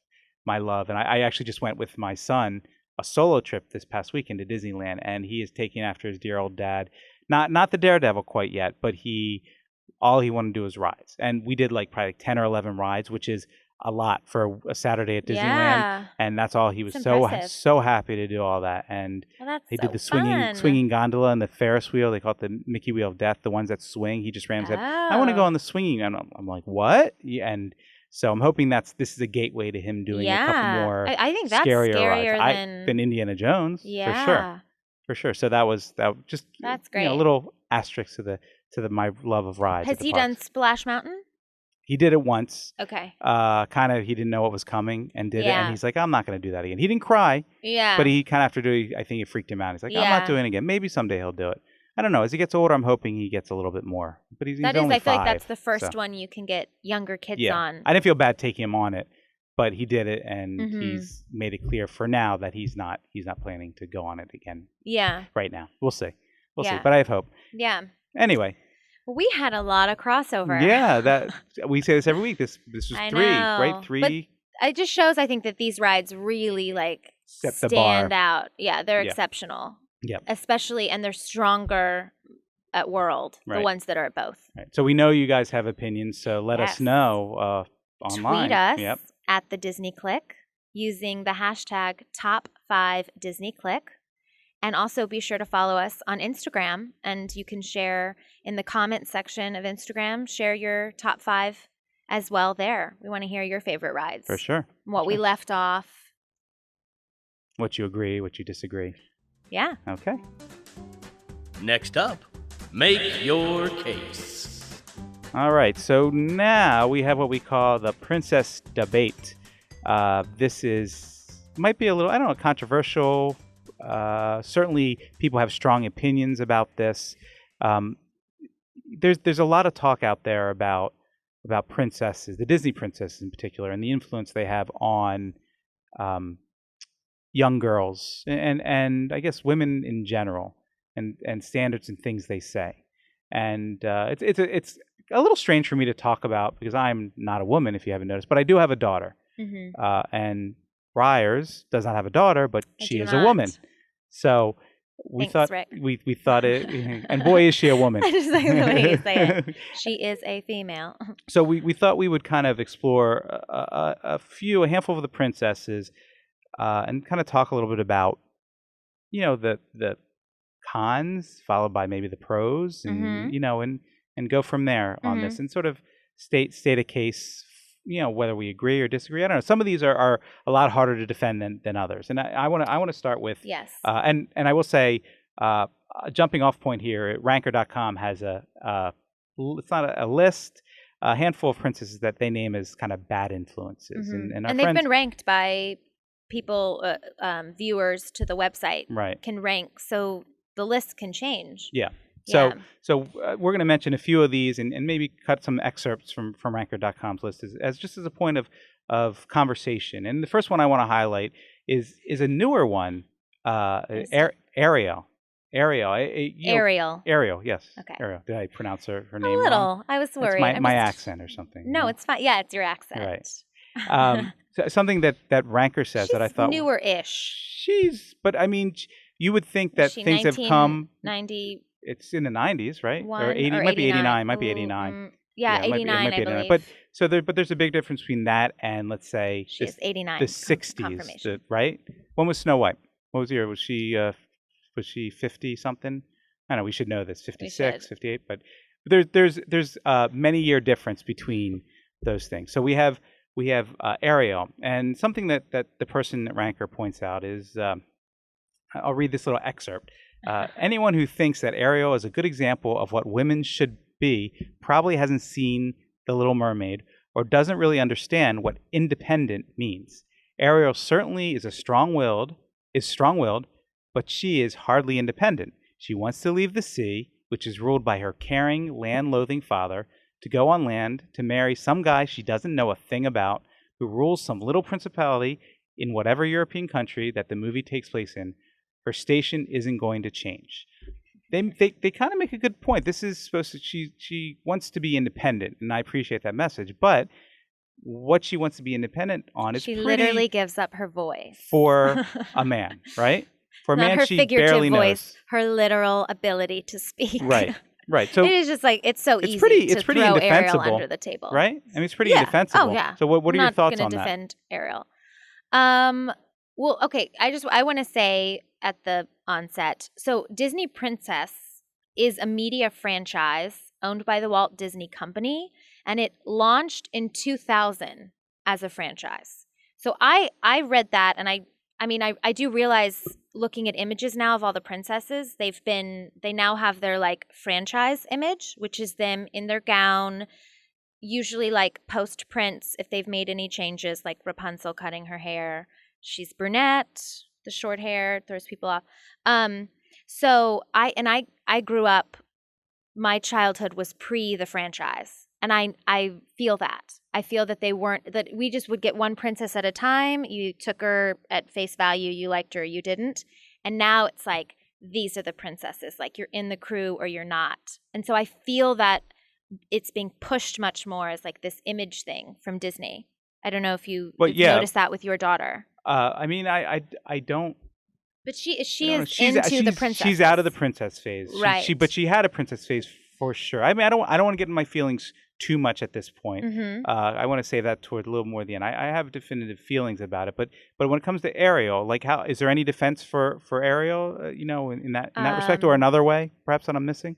my love, and I actually just went with my son a solo trip this past weekend to Disneyland, and he is taking after his dear old dad. Not the Daredevil quite yet, but all he wanted to do was rides, and we did probably 10 or 11 rides, which is a lot for a Saturday at Disneyland, and that's all he was so happy to do all that. And he did the swinging gondola and the Ferris wheel. They call it the Mickey Wheel of Death, the ones that swing. He just ran and said, "I want to go on the swinging," and I'm like, "What?" And so I'm hoping this is a gateway to him doing a couple more. I think that's scarier rides than Indiana Jones. For sure. So that was just that's great. A little asterisk to my love of rides. Has he done Splash Mountain? He did it once. Okay. He didn't know what was coming and did it, and he's like, "I'm not going to do that again." He didn't cry. Yeah. But he kind of after doing, I think it freaked him out. He's like, "I'm not doing it again. Maybe someday he'll do it." I don't know. As he gets older, I'm hoping he gets a little bit more. But he's only 5. I feel like that's the first one you can get younger kids on. I didn't feel bad taking him on it, but he did it, and he's made it clear for now that he's not planning to go on it again. Yeah. Right now, we'll see. We'll see. But I have hope. Yeah. Anyway. We had a lot of crossover. Yeah, that we say this every week. This was 3, right? 3. it just shows, I think, that these rides really like Set the bar. stand out. Yeah, they're Yeah. exceptional. Yep. Especially, and they're stronger at World, the Right. ones that are at both. Right. So we know you guys have opinions, so let us Yes. know online. Tweet us Yep. at the Disney Click using the hashtag #Top5DisneyClick. And also be sure to follow us on Instagram, and you can share in the comment section of Instagram, share your top 5 as well there. We want to hear your favorite rides. For sure. What we left off. What you agree, what you disagree. Yeah. Okay. Next up, make your case. All right. So now we have what we call the princess debate. This might be a little, I don't know, controversial. Certainly people have strong opinions about this. There's a lot of talk out there about princesses, the Disney princesses in particular, and the influence they have on young girls and I guess women in general, and standards and things they say. And it's a little strange for me to talk about because I'm not a woman, if you haven't noticed, but I do have a daughter. Mm-hmm. And Briers does not have a daughter, but she is a not. woman. So we Thanks, thought Rick. we thought it, and boy is she a woman. I just like the way you say it. She is a female. So we thought we would kind of explore a handful of the princesses, and kind of talk a little bit about, the cons, followed by maybe the pros, and Mm-hmm. and go from there on this, and sort of state a case. Whether we agree or disagree. I don't know. Some of these are a lot harder to defend than others. And I want to start with, Yes. And I will say, a jumping off point here, ranker.com has it's not a list, a handful of princesses that they name as kind of bad influences. Mm-hmm. And they've been ranked by people, viewers to the website. Right. Can rank, so the list can change. Yeah. Yeah. So we're going to mention a few of these and maybe cut some excerpts from ranker.com's list as a point of conversation. And the first one I want to highlight is a newer one, Ariel. Ariel, yes. Okay. Ariel. Did I pronounce her name a little. wrong? I was worried. It's my accent or something. No, it's fine. Yeah, it's your accent. Right. So something that Ranker says She's that I thought newer-ish. But I mean, you would think that things have come. 90. It's in the 90s, right? Or 80, might be 89. Might be 89. Yeah, it 89, might be I believe. But there's a big difference between that and, let's say, she is 89. The 60s, confirmation. right? When was Snow White? What was the year? Was she 50 something? I don't know. We should know this. 56, 58. But there's many year difference between those things. So we have Ariel, and something that the person at Ranker points out is, I'll read this little excerpt. Anyone who thinks that Ariel is a good example of what women should be probably hasn't seen The Little Mermaid or doesn't really understand what independent means. Ariel certainly is strong-willed, but she is hardly independent. She wants to leave the sea, which is ruled by her caring, land-loathing father, to go on land, to marry some guy she doesn't know a thing about, who rules some little principality in whatever European country that the movie takes place in. Her station isn't going to change. They kind of make a good point. This is supposed to, she wants to be independent, and I appreciate that message. But what she wants to be independent on is she literally gives up her voice for a man, right? For a Not man, her she figurative barely voice, knows. her literal ability to speak. Right. So it is just like it's pretty to throw Ariel indefensible, under the table, right? I mean, it's pretty indefensible. Oh yeah. So what are your thoughts on that? I'm not going to defend Ariel. Well, okay. I want to say at the onset. So Disney Princess is a media franchise owned by the Walt Disney Company, and it launched in 2000 as a franchise. So I read that, and I do realize, looking at images now of all the princesses, they now have their like franchise image, which is them in their gown, usually like post prints if they've made any changes, like Rapunzel cutting her hair. She's brunette, the short hair throws people off. So I grew up, my childhood was pre the franchise. And I feel that. I feel that that we just would get one princess at a time. You took her at face value, you liked her, you didn't. And now it's like, these are the princesses. Like, you're in the crew or you're not. And so I feel that it's being pushed much more as like this image thing from Disney I don't know if you But noticed that with your daughter. I mean, I don't. But she No, is into the princess. She's out of the princess phase. Right. But she had a princess phase for sure. I mean, I don't want to get in my feelings too much at this point. Mm-hmm. I want to save that toward a little more at the end. I have definitive feelings about it, but when it comes to Ariel, like, how is there any defense for Ariel? In that respect, or another way, perhaps that I'm missing.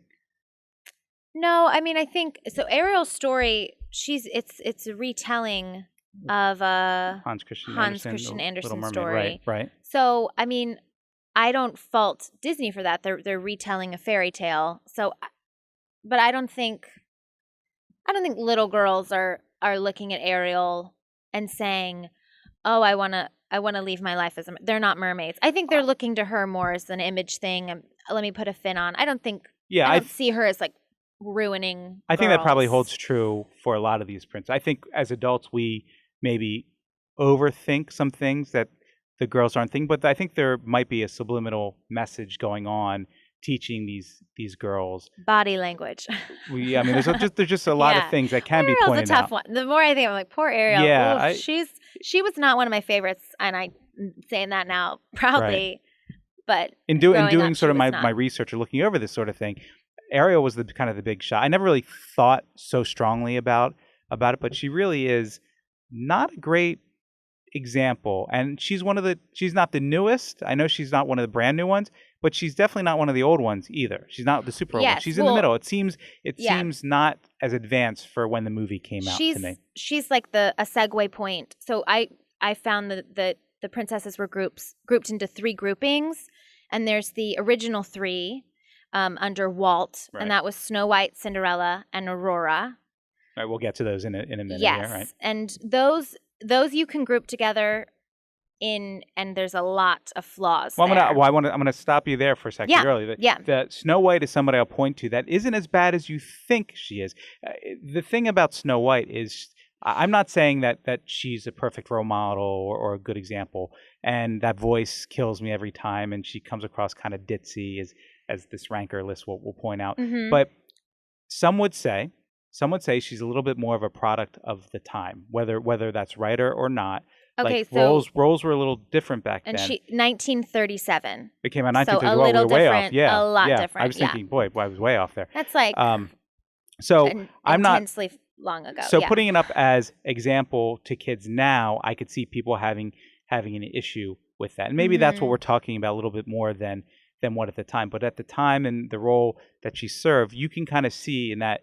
No, I mean, I think so. Ariel's story, it's a retelling of Hans Christian Andersen Mermaid, story. Right. So, I mean, I don't fault Disney for that. They're retelling a fairy tale. So, but I don't think little girls are looking at Ariel and saying, "Oh, I want to leave my life as a." They're not mermaids. I think they're looking to her more as an image thing. Let me put a fin on. I don't see her as like ruining. I think that probably holds true for a lot of these prints. I think as adults we maybe overthink some things that the girls aren't thinking, but I think there might be a subliminal message going on teaching these girls body language. I mean, there's just a lot of things that can be pointed out. Ariel's a tough one. The more I think, I'm like, poor Ariel. Yeah, she was not one of my favorites, and I'm saying that now proudly. Right. But in doing sort of my research or looking over this sort of thing, Ariel was the kind of the big shot. I never really thought so strongly about it, but she really is not a great example. And she's not the newest. I know she's not one of the brand new ones, but she's definitely not one of the old ones either. She's not the super old one. She's in the middle. It seems not as advanced for when the movie came out to me. She's like a segue point. So I found that the princesses were grouped into 3 groupings, and there's the original 3 under Walt, and that was Snow White, Cinderella, and Aurora. All right, we'll get to those in a minute. Yes, here, right? And those you can group together and there's a lot of flaws. Well, I'm gonna stop you there for a second. Yeah. The Snow White is somebody I'll point to that isn't as bad as you think she is. The thing about Snow White is, I'm not saying that she's a perfect role model or a good example, and that voice kills me every time, and she comes across kind of ditzy as this ranker list will point out. Mm-hmm. But some would say she's a little bit more of a product of the time, whether that's right or not. Okay, like so roles were a little different back then. And 1937. It came out in 1937. So a little way different, off. Yeah, a lot different. I was thinking, boy, I was way off there. That's like so I'm not intensely long ago. So putting it up as example to kids now, I could see people having an issue with that, and maybe that's what we're talking about a little bit more than what at the time. But at the time and the role that she served, you can kind of see in that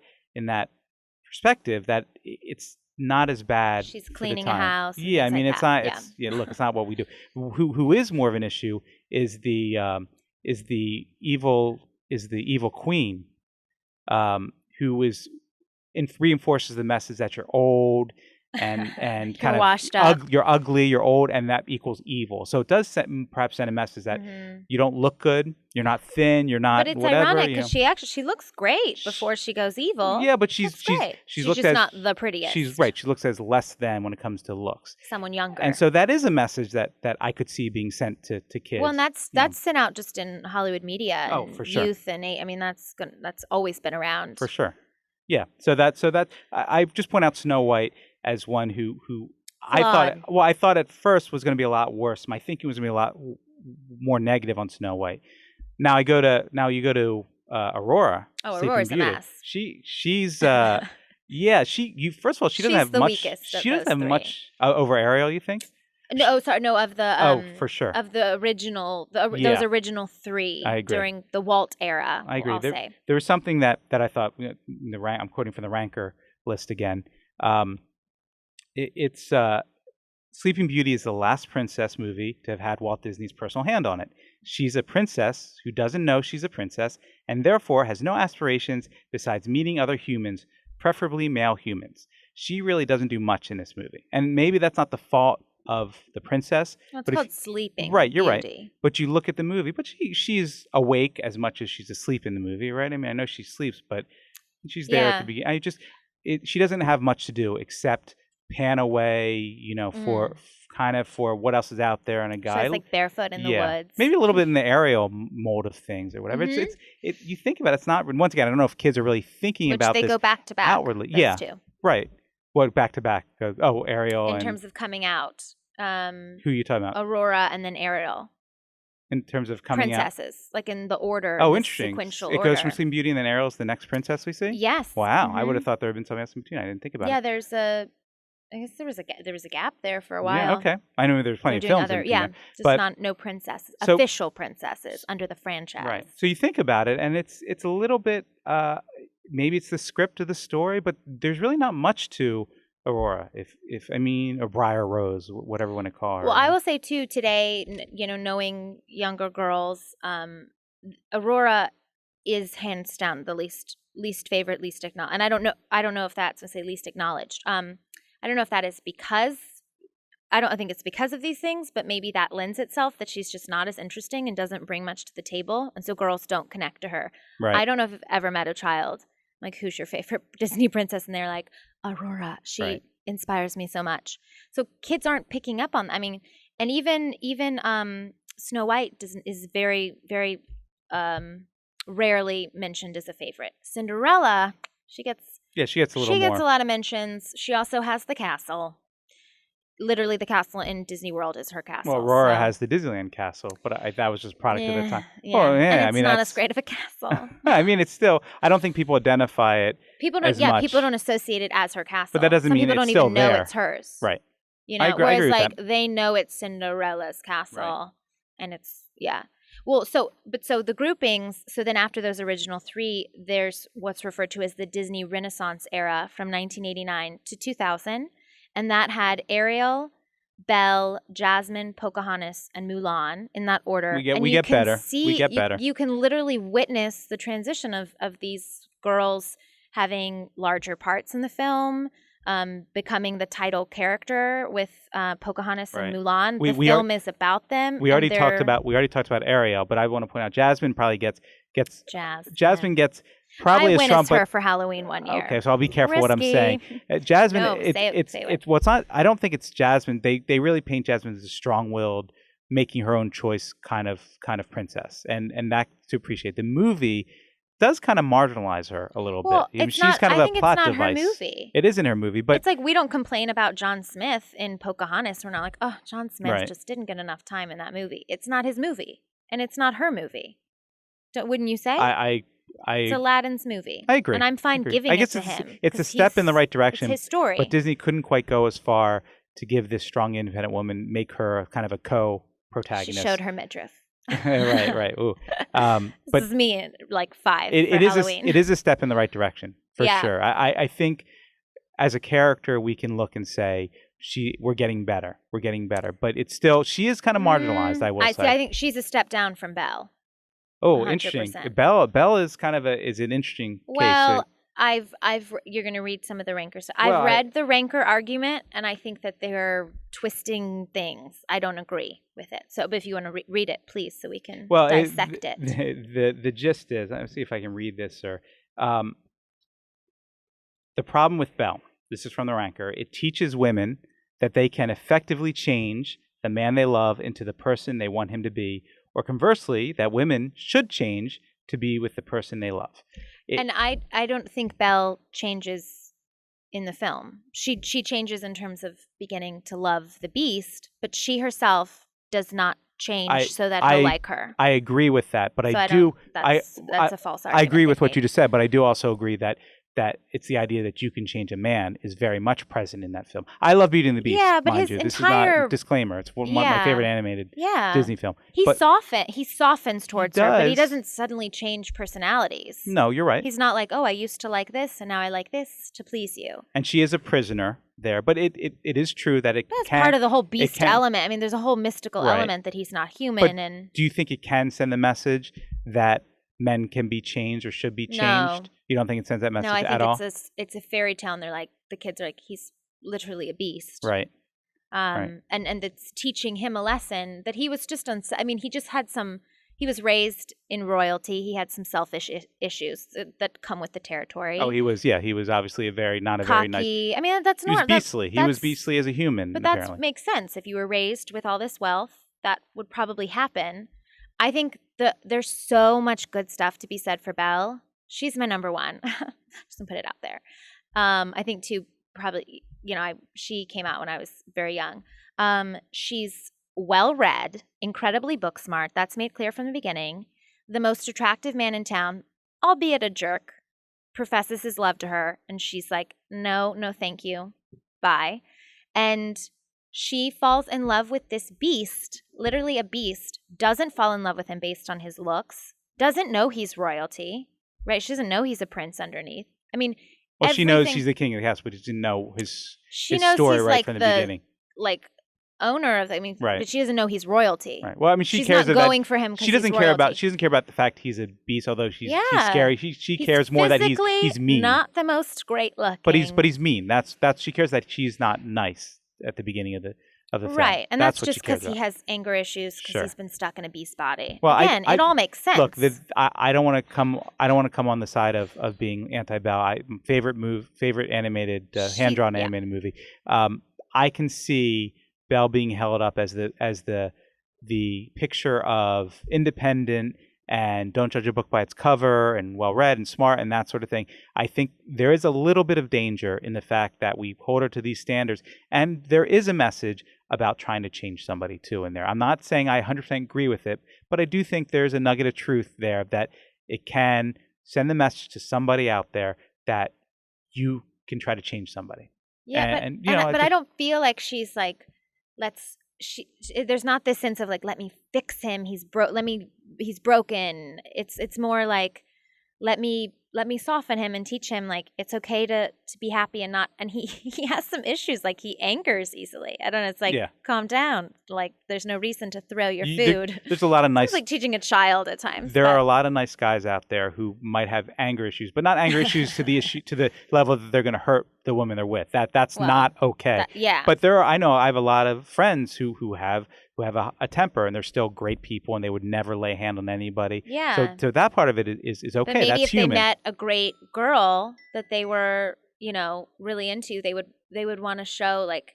perspective that it's not as bad. She's cleaning a house. Yeah, I mean, like it's not. Yeah. Look, it's not what we do. Who is more of an issue is the evil queen, who reinforces the message that you're old and kind of washed up. You're ugly, you're old, and that equals evil. So it does perhaps send a message that you don't look good, you're not thin, you're not. But it's whatever, ironic because she looks great before she goes evil. Yeah, but she's just not the prettiest. She's right. She looks as less than when it comes to looks. Someone younger. And so that is a message that I could see being sent to kids. Well, and that's sent out just in Hollywood media and for sure. Youth, and I mean that's always been around for sure. Yeah. So that I just point out Snow White as one who I thought at first was going to be a lot worse. My thinking was going to be a lot more negative on Snow White. Now you go to Aurora. Oh, Aurora's a mess. She's first of all, she doesn't have much. She doesn't have much over Ariel. You think? No, sorry, no. Of the for sure of the original, those original 3 during the Walt era. I agree. I'll say. There was something that I thought. I'm quoting from the ranker list again. It's Sleeping Beauty is the last princess movie to have had Walt Disney's personal hand on it. She's a princess who doesn't know she's a princess and therefore has no aspirations besides meeting other humans, preferably male humans. She really doesn't do much in this movie. And maybe that's not the fault of the princess. Well, it's called Sleeping Right, you're Beauty. right. But you look at the movie, but she's awake as much as she's asleep in the movie, right? I mean, I know she sleeps, but she's there at the beginning. She doesn't have much to do except pan away, for what else is out there and a guy. She's like barefoot in the woods. Maybe a little bit in the Ariel mold of things or whatever. You think about it, it's not, once again, I don't know if kids are really thinking about this. Which they go back to back. Outwardly. Those two. Right. What back to back? Oh, Ariel. in and terms of coming out. who are you talking about? Aurora and then Ariel. In terms of coming out? Princesses, like in the order. Oh, the interesting. Sequential It order. goes from Sleeping Beauty and then Ariel's the next princess we see? Yes. Wow. I would have thought there had been something else in between. I didn't think about it. Yeah, I guess there was a gap there for a while. Yeah, okay. I know there's plenty of films in between there. Just but, no princesses, so, official princesses under the franchise. Right. So you think about it, and it's a little bit, maybe it's the script of the story, but there's really not much to Aurora, or Briar Rose, whatever you want to call her. Well, I will say too today, knowing younger girls, Aurora is hands down the least favorite, least acknowledged. And I don't know if that's to say least acknowledged. I don't know if that is because I don't think it's because of these things, but maybe that lends itself that she's just not as interesting and doesn't bring much to the table, and so girls don't connect to her. Right. I don't know if I've ever met a child like, who's your favorite Disney princess, and they're like, Aurora. She inspires me so much. So kids aren't picking up on. I mean, and even Snow White is very, very rarely mentioned as a favorite. Cinderella, she gets a little more. She gets a lot of mentions. She also has the castle. Literally, the castle in Disney World is her castle. Well, Aurora has the Disneyland castle, but that was just product of the time. Yeah. Well, yeah, and it's not as great of a castle. I mean, it's still. I don't think people identify it. People don't associate it as her castle. But that doesn't mean people it's don't still even know there. It's hers. Right. I agree with like that. They know it's Cinderella's castle, and it's Well, so the groupings. So then after those original three, there's what's referred to as the Disney Renaissance era from 1989 to 2000, and that had Ariel, Belle, Jasmine, Pocahontas, and Mulan in that order. We get better. You can literally witness the transition of these girls having larger parts in the film, becoming the title character with Pocahontas and Mulan. The film is about them. We already talked about Ariel, but I want to point out Jasmine probably gets Jasmine gets probably I a strong. her for Halloween one year. Okay, so I'll be careful what I'm saying. Jasmine, I don't think it's Jasmine. They really paint Jasmine as a strong-willed, making her own choice kind of princess, and that to appreciate. The movie does kind of marginalize her a little bit. She's kind of a plot device. Her movie. It isn't her movie, but it's like we don't complain about John Smith in Pocahontas. We're not like, oh, John Smith just didn't get enough time in that movie. It's not his movie, and it's not her movie. Wouldn't you say? It's Aladdin's movie. I agree. And I'm fine giving it to him. It's a step in the right direction. It's his story. But Disney couldn't quite go as far to give this strong, independent woman, make her kind of a co-protagonist. She showed her midriff. right. Ooh. This is me at like 5 it for is Halloween. It is a step in the right direction, for sure. I think as a character, we can look and say, we're getting better. But it's still, she is kind of marginalized, I will say. I think she's a step down from Belle. Oh, 100%. Interesting. Belle is kind of is an interesting case. Well, you're going to read some of the Ranker stuff. I've read the Ranker argument, and I think that they're twisting things. I don't agree with it. So, but if you want to read it, please, so we can dissect it. The gist is, let me see if I can read this, sir. The problem with Belle, this is from the Ranker, it teaches women that they can effectively change the man they love into the person they want him to be, or conversely, that women should change to be with the person they love. And I don't think Belle changes in the film. She changes in terms of beginning to love the Beast, but she herself does not change so that he'll like her. I agree with that, but that's a false argument. I agree with what you just said, but I do also agree that it's the idea that you can change a man is very much present in that film. I love Beauty and the Beast. Yeah, but mind you. This is not a disclaimer. It's one of my favorite animated Disney film. He softens towards her, but he doesn't suddenly change personalities. No, you're right. He's not like, oh, I used to like this, and now I like this to please you. And she is a prisoner there, but it is true that that's part of the whole Beast element. I mean, there's a whole mystical element that he's not human. But do you think it can send the message that men can be changed or should be changed? No. You don't think it sends that message at all? No, I think it's a fairy tale, and they're like, the kids are like, he's literally a beast. Right. And it's teaching him a lesson that he was just he was raised in royalty. He had some selfish issues that come with the territory. Oh, he was obviously very cocky. Very nice. I mean, that's not. He was beastly. He was beastly as a human. But that makes sense. If you were raised with all this wealth, that would probably happen. I think there's so much good stuff to be said for Belle. She's my number one. Just to put it out there. I think too, probably, she came out when I was very young. She's well-read, incredibly book smart. That's made clear from the beginning. The most attractive man in town, albeit a jerk, professes his love to her, and she's like, no, thank you. Bye. And she falls in love with this beast, literally a beast, doesn't fall in love with him based on his looks, doesn't know he's royalty, right? She doesn't know he's a prince underneath. I mean, well, she knows he's the king of the house, but she didn't know his story right from the beginning. Like owner of, right. But she doesn't know he's royalty. Right. Well, I mean, she's not going for him. She doesn't care about. She doesn't care about the fact he's a beast, although she's scary. She cares more that he's mean. Not the most great looking. But he's mean. That's she cares that she's not nice at the beginning of the film. Right, and that's just because he has anger issues because he's been stuck in a beast body. Well, again, it all makes sense. Look, I don't want to come. I don't want to come on the side of being anti-Belle. Favorite animated hand-drawn animated movie. I can see Belle being held up as the picture of independent and don't judge a book by its cover and well-read and smart and that sort of thing. I think there is a little bit of danger in the fact that we hold her to these standards, and there is a message about trying to change somebody too in there. I'm not saying I 100% agree with it, but I do think there's a nugget of truth there that it can send the message to somebody out there that you can try to change somebody. Yeah, but I don't feel like she's like, there's not this sense of like, let me fix him. He's broken. It's more like, let me soften him and teach him like it's okay to be happy and not. And he has some issues, like he angers easily. I don't know. It's like, calm down. Like there's no reason to throw your food. There's a lot of nice. It's like teaching a child at times. There are a lot of nice guys out there who might have anger issues, but not anger issues to the level that they're going to hurt the woman they're with. That's not okay. But I have a lot of friends who have a temper, and they're still great people, and they would never lay a hand on anybody. Yeah. So that part of it is okay. But maybe that's if human. they met a great girl that they were, really into, they would want to show like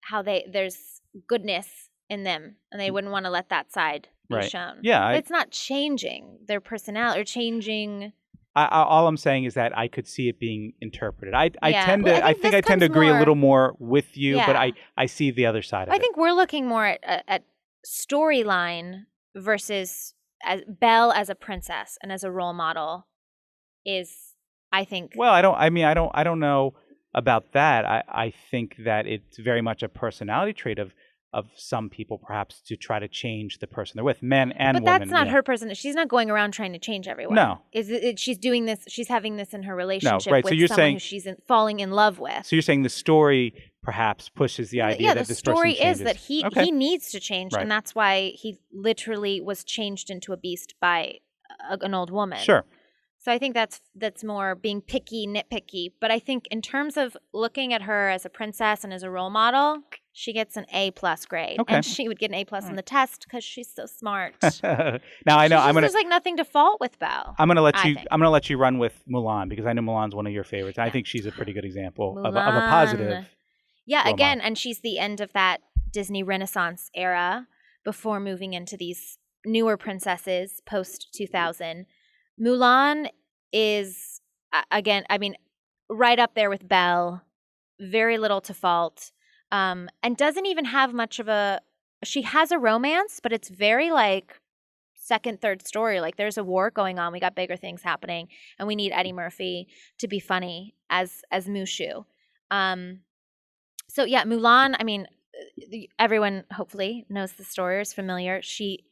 how there's goodness in them, and they wouldn't want to let that side be shown. Yeah. But it's not changing their personality or changing. All I'm saying is that I could see it being interpreted. I tend to agree a little more with you, but I see the other side of it. I think we're looking more at storyline versus Belle as a princess and as a role model is, I think. Well, I don't know about that. I think that it's very much a personality trait of some people, perhaps, to try to change the person they're with, men and women. But that's not her person. She's not going around trying to change everyone. No. She's doing this. She's having this in her relationship with someone who she's falling in love with. So you're saying the story perhaps pushes the idea that this person changes. The story is that he needs to change, and that's why he literally was changed into a beast by an old woman. Sure. So I think that's more being picky, nitpicky. But I think in terms of looking at her as a princess and as a role model, she gets an A+ grade. Okay. And she would get an A+ on the test because she's so smart. Now I know there's like nothing to fault with Belle. I'm gonna let you run with Mulan because I know Mulan's one of your favorites. And I think she's a pretty good example of a positive. Yeah, again, and she's the end of that Disney Renaissance era before moving into these newer princesses post 2000. Mulan is, again, right up there with Belle, very little to fault, and doesn't even have much of she has a romance, but it's very like second, third story. Like there's a war going on. We got bigger things happening, and we need Eddie Murphy to be funny as Mushu. So yeah, Mulan, everyone hopefully knows the story or is familiar. She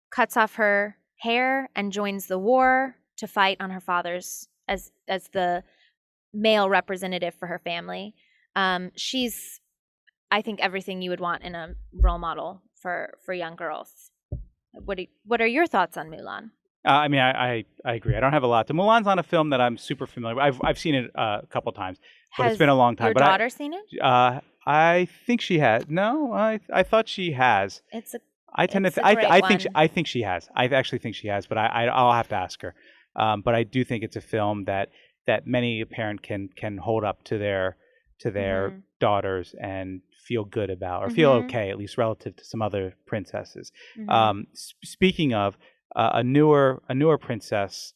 cuts off her hair and joins the war to fight on her father's as the male representative for her family. She's, I think, everything you would want in a role model for young girls. What are your thoughts on Mulan? I agree. I don't have a lot. Mulan's not a film that I'm super familiar with. I've seen it a couple times, but it's been a long time. Your daughter seen it? I think she has. No, I thought she has. It's a I tend to. I think she has. I actually think she has, but I'll have to ask her. But I do think it's a film that many a parent can hold up to their mm-hmm. daughters and feel good about, or feel okay, at least relative to some other princesses. Mm-hmm. Speaking of a newer princess,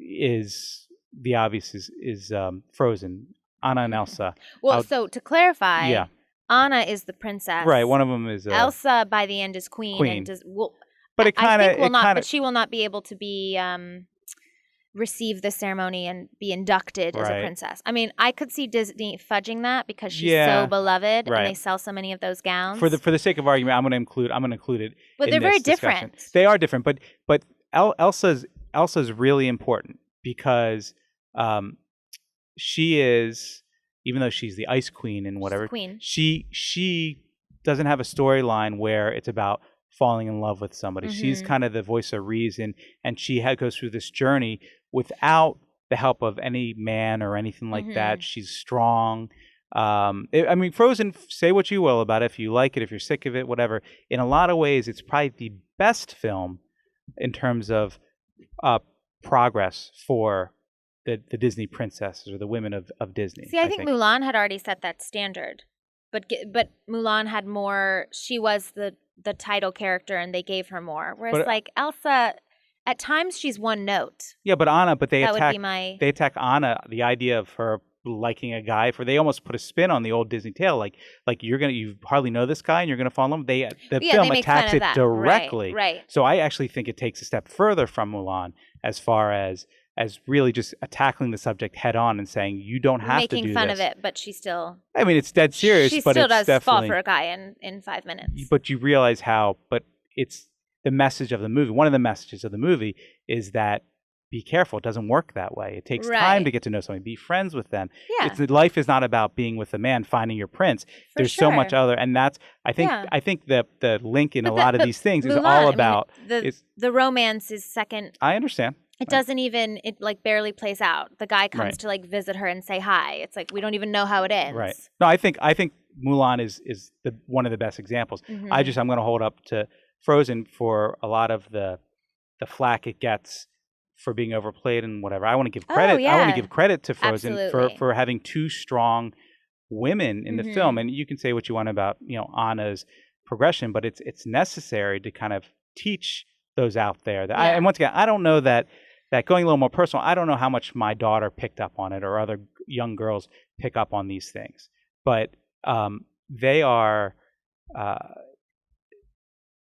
is the obvious is Frozen. Anna and Elsa. Well, so to clarify, Yeah. Anna is the princess. Right. One of them is Elsa by the end is queen. And but it kind of but she will not be able to be receive the ceremony and be inducted as a princess. I mean, I could see Disney fudging that because she's so beloved and they sell so many of those gowns. For the sake of argument, I'm going to include it. But they're very different. They are different, but Elsa's really important because she is, even though she's the Ice Queen and whatever, she doesn't have a storyline where it's about falling in love with somebody. Mm-hmm. She's kind of the voice of reason, and she goes through this journey without the help of any man or anything like that. She's strong. I mean, Frozen, say what you will about it, if you like it, if you're sick of it, whatever. In a lot of ways, it's probably the best film in terms of progress for the Disney princesses or the women of Disney. See, I think Mulan had already set that standard, but Mulan had more. She was the title character, and they gave her more. Whereas, like Elsa, at times she's one note. Yeah, but Anna, they attack Anna. The idea of her liking a guy, they almost put a spin on the old Disney tale, like you hardly know this guy and you're gonna fall in love. The film attacks it directly. Right. So I actually think it takes a step further from Mulan as far as really just tackling the subject head on and saying you don't have to do this. Making fun of it, but she still. I mean, it's dead serious. She but still it's does fall for a guy in 5 minutes. But you realize how. But it's the message of the movie. One of the messages of the movie is that be careful. It doesn't work that way. It takes time to get to know somebody. Be friends with them. Yeah. Life is not about being with a man, finding your prince. There's so much other, and that's I think the link in a lot of these things is all about the romance is second. I understand. It doesn't even, it like barely plays out. The guy comes to like visit her and say hi. It's like we don't even know how it ends. Right. No, I think Mulan is one of the best examples. Mm-hmm. I'm going to hold up to Frozen for a lot of the flack it gets for being overplayed and whatever. I want to give credit. I want to give credit to Frozen for having two strong women in the film. And you can say what you want about Anna's progression, but it's necessary to kind of teach those out there. And once again, I don't know that going a little more personal, I don't know how much my daughter picked up on it or other young girls pick up on these things. But they are,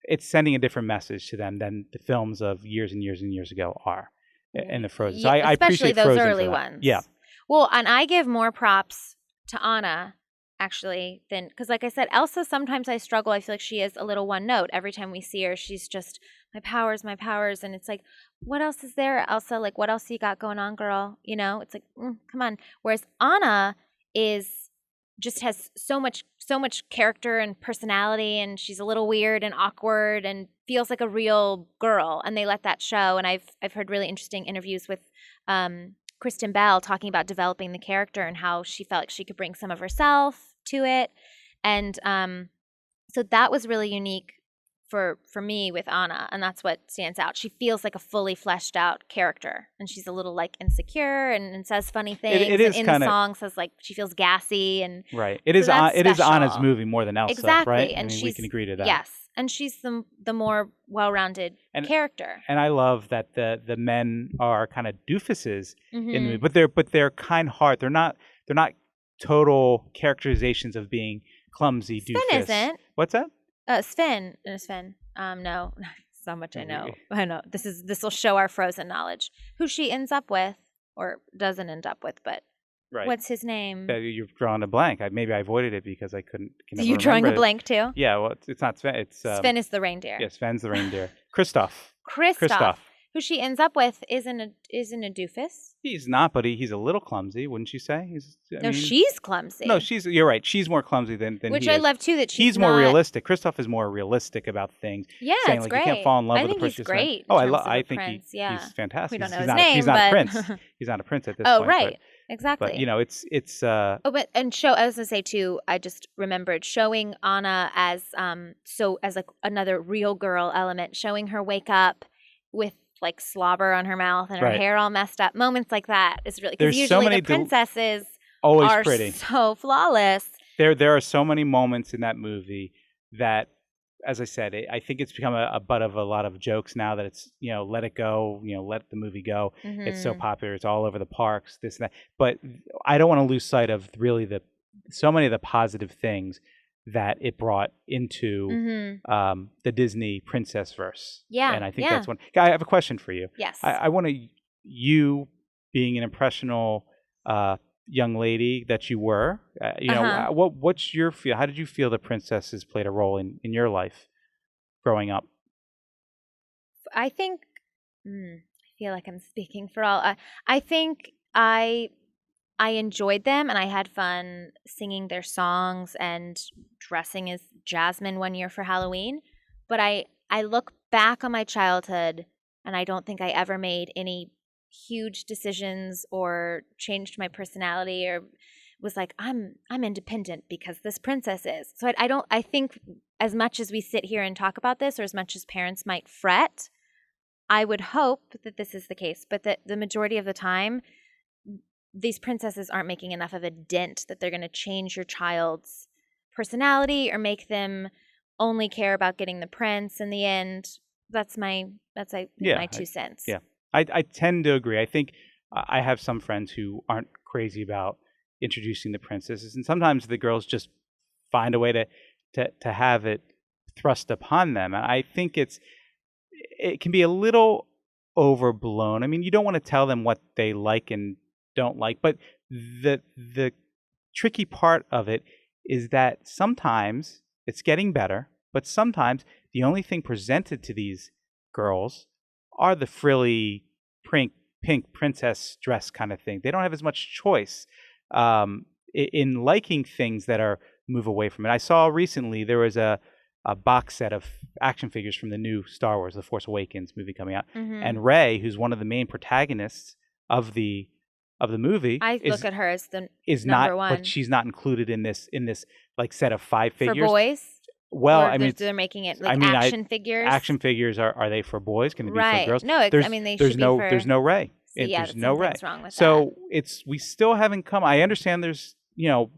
it's sending a different message to them than the films of years and years and years ago are in the Frozen. So I appreciate those Frozen early for that. ones. Yeah. Well, and I give more props to Anna, actually, than, because like I said, Elsa, sometimes I struggle. I feel like she is a little one note. Every time we see her, she's just, my powers. And it's like, what else is there, Elsa? Like, what else you got going on, girl? It's like, come on. Whereas Anna just has so much character and personality, and she's a little weird and awkward and feels like a real girl. And they let that show. And I've heard really interesting interviews with Kristen Bell talking about developing the character and how she felt like she could bring some of herself to it. And so that was really unique for me with Anna, and that's what stands out. She feels like a fully fleshed out character, and she's a little like insecure and says funny things. It is in the song says like she feels gassy and right. It is Anna's movie more than Elsa, exactly. Right? And we can agree to that. Yes, and she's the more well-rounded character. And I love that the men are kind of doofuses in the movie, but they're kind heart. They're not total characterizations of being clumsy doofus. Sven isn't. What's that? Sven. No, so much I know. I know. This will show our Frozen knowledge. Who she ends up with, or doesn't end up with, but what's his name? You're drawing a blank. Maybe I avoided it because I couldn't. You're drawing a blank too? Yeah. Well, it's not Sven. It's Sven is the reindeer. Yeah, Sven's the reindeer. Christoph. Who she ends up with isn't a doofus. He's not, but he's a little clumsy, wouldn't you say? She's clumsy. No, you're right. She's more clumsy than which he I is. love too. That he's more realistic. Christoph is more realistic about things. Yeah, saying, it's like, great. You can't fall in love with think a prince. he's great. I think he's fantastic. We don't know he's his not, name, he's not but a prince. He's not a prince at this point. Oh, right. But, exactly. But it's. I was gonna say too. I just remembered showing Anna as as like another real girl element, showing her wake up with like slobber on her mouth and her hair all messed up. Moments like that is really, because usually the princesses are pretty. So flawless. There are so many moments in that movie that as I said, I think it's become a butt of a lot of jokes now that it's, let it go, let the movie go. It's so popular. It's all over the parks, this and that. But I don't want to lose sight of really so many of the positive things that it brought into the Disney princess verse. Yeah. And I think that's one. I have a question for you. Yes. I want you being an impressionable young lady that you were, what's your feel? How did you feel the princesses played a role in your life growing up? I think, I feel like I'm speaking for all. I think I enjoyed them, and I had fun singing their songs and dressing as Jasmine one year for Halloween. But I look back on my childhood, and I don't think I ever made any huge decisions or changed my personality or was like, I'm independent because this princess is. So I think as much as we sit here and talk about this, or as much as parents might fret, I would hope that this is the case, but that the majority of the time, these princesses aren't making enough of a dent that they're going to change your child's personality or make them only care about getting the prince in the end. That's my 2 cents. Yeah. I tend to agree. I think I have some friends who aren't crazy about introducing the princesses, and sometimes the girls just find a way to have it thrust upon them. And I think it can be a little overblown. I mean, you don't want to tell them what they like and don't like, but the tricky part of it is that sometimes it's getting better, but sometimes the only thing presented to these girls are the frilly pink princess dress kind of thing. They don't have as much choice in liking things that are move away from it. I saw recently there was a box set of action figures from the new Star Wars, The Force Awakens movie coming out, and Rey, who's one of the main protagonists of the movie, look at her as the number one, but she's not included in this like set of 5 figures for boys. Well, or I mean, they're making it like action figures. Action figures are they for boys? Can they be for girls? No, they should be for. There's no Rey. Yeah, there's no Rey. Wrong with so that. We still haven't come. I understand there's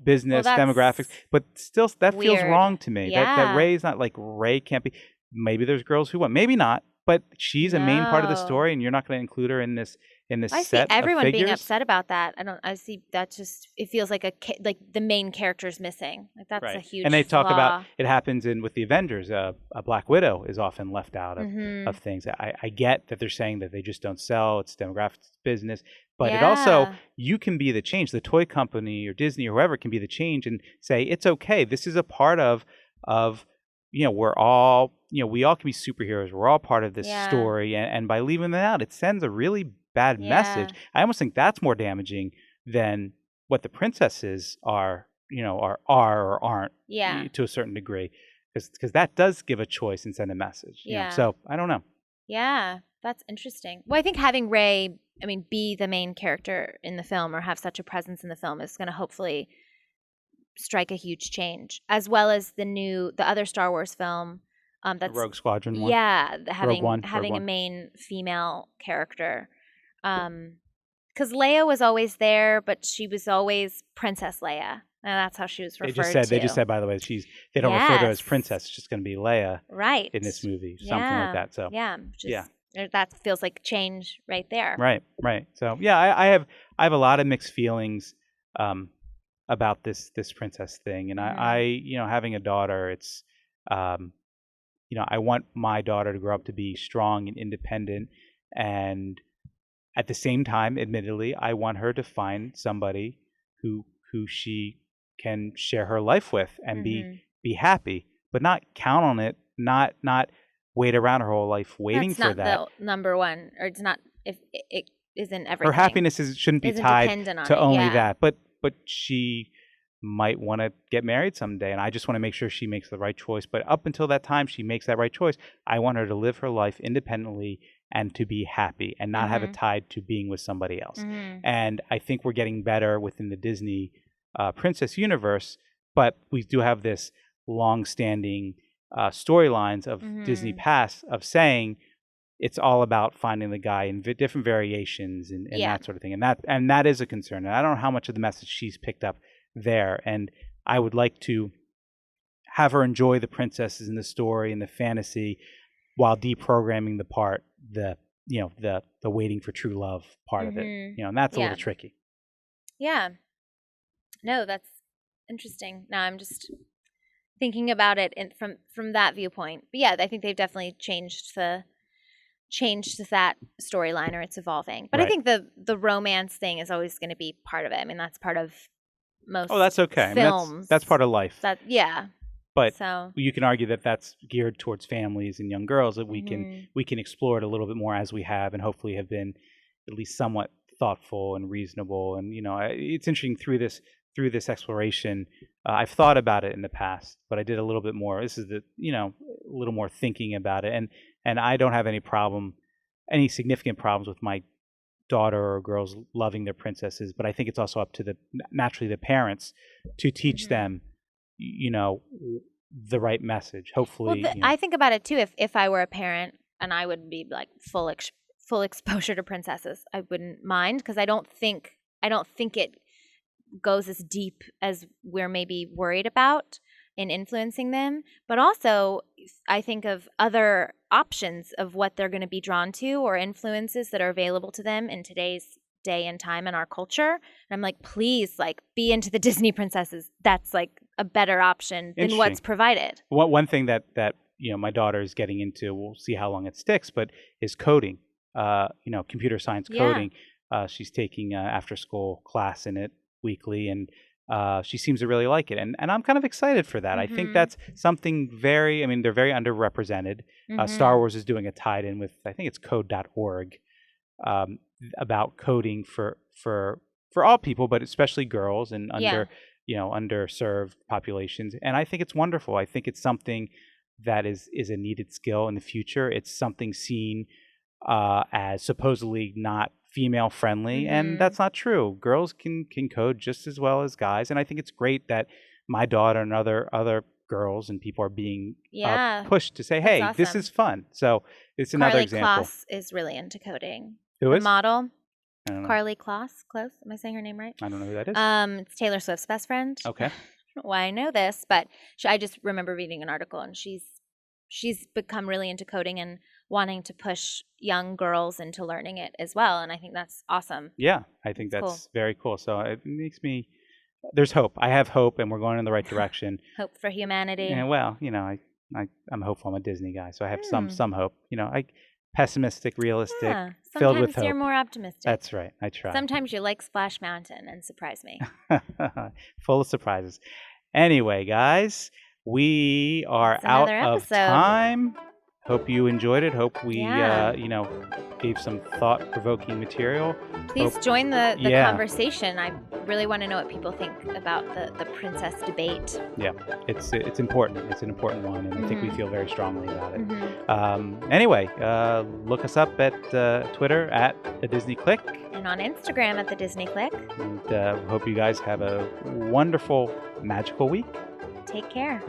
business demographics, but still that weird. Feels wrong to me. Yeah. That Rey's not like Rey can't be. Maybe there's girls who want. Maybe not. But she's a main part of the story, and you're not going to include her in this I set see everyone of figures. being upset about that. I see that just it feels like like the main character's missing. Like that's a huge. And they talk flaw. about it happens with the Avengers. A Black Widow is often left out of things. I get that they're saying that they just don't sell. It's demographics business, but it also you can be the change. The toy company or Disney or whoever can be the change and say it's okay. This is a part of we're all we all can be superheroes. We're all part of this story, and by leaving them out, it sends a really bad message. I almost think that's more damaging than what the princesses are or aren't to a certain degree, because that does give a choice and send a message. So I don't know. Yeah, that's interesting. Well, I think having Rey, be the main character in the film or have such a presence in the film is going to hopefully strike a huge change, as well as the other Star Wars film. That's the Rogue Squadron one. Yeah, having Rogue a main female character. Because Leia was always there, but she was always Princess Leia, and that's how she was referred to. They just said, by the way, they don't refer to her as princess. It's just going to be Leia, right, in this movie, something like that. So that feels like change right there. Right. So I have a lot of mixed feelings about this princess thing, and I having a daughter, it's I want my daughter to grow up to be strong and independent, and at the same time, admittedly, I want her to find somebody who she can share her life with and be happy, but not count on it, not wait around her whole life waiting for that. That's not the number one, or it's not if it isn't everything. Her happiness shouldn't be tied to only that, but she might want to get married someday, and I just want to make sure she makes the right choice. But up until that time she makes that right choice, I want her to live her life independently and to be happy and not have it tied to being with somebody else. And I think we're getting better within the Disney princess universe, but we do have this long-standing storylines of Disney past of saying it's all about finding the guy in different variations and that sort of thing, and that is a concern. And I don't know how much of the message she's picked up there, and I would like to have her enjoy the princesses and the story and the fantasy while deprogramming the waiting for true love part of it. And that's a little tricky. Yeah. No, that's interesting. Now I'm just thinking about it from that viewpoint. But yeah, I think they've definitely changed that storyline, or it's evolving. But I think the romance thing is always going to be part of it. I mean, that's part of most that's okay. films. I mean, that's part of life. But so you can argue that that's geared towards families and young girls, that we can explore it a little bit more, as we have, and hopefully have been at least somewhat thoughtful and reasonable. And it's interesting through this exploration. I've thought about it in the past, but I did a little bit more. This is a little more thinking about it, and I don't have any significant problems with my daughter or girls loving their princesses. But I think it's also up to naturally the parents to teach them, the right message. Hopefully, I think about it too. If I were a parent and I would be like full exposure to princesses, I wouldn't mind, because I don't think it goes as deep as we're maybe worried about in influencing them. But also, I think of other options of what they're going to be drawn to, or influences that are available to them in today's day and time in our culture. And I'm like, please, like, be into the Disney princesses. That's like a better option than what's provided. One thing that my daughter is getting into, we'll see how long it sticks, but is coding. Computer science coding. She's taking after school class in it weekly, and she seems to really like it, and I'm kind of excited for that. I think that's something they're very underrepresented. Star Wars is doing a tied-in with, I think it's code.org, about coding for all people, but especially girls and underserved populations. And I think it's wonderful. I think it's something that is a needed skill in the future. It's something seen as supposedly not female friendly, and that's not true. Girls can code just as well as guys, and I think it's great that my daughter and other girls and people are being pushed to say, hey, this is fun. So it's another example. Carly Kloss is really into coding. Who is? The model. I don't know. Carly Kloss. Close? Am I saying her name right? I don't know who that is. It's Taylor Swift's best friend. Okay. I don't know why I know this, but I just remember reading an article, and she's become really into coding and wanting to push young girls into learning it as well. And I think that's awesome. Yeah, I think that's very cool. So it makes me, there's hope. I have hope, and we're going in the right direction. Hope for humanity. And well, I'm hopeful. I'm a Disney guy, so I have some hope. Pessimistic, realistic, filled with hope. Sometimes you're more optimistic. That's right. I try. Sometimes you like Splash Mountain and surprise me. Full of surprises. Anyway, guys, we are out of time. Hope you enjoyed it. Hope we, gave some thought-provoking material. Please join the conversation. I really want to know what people think about the princess debate. Yeah, it's important. It's an important one, and I think we feel very strongly about it. Anyway, look us up at Twitter at The Disney Click. And on Instagram at The Disney Click. And hope you guys have a wonderful, magical week. Take care.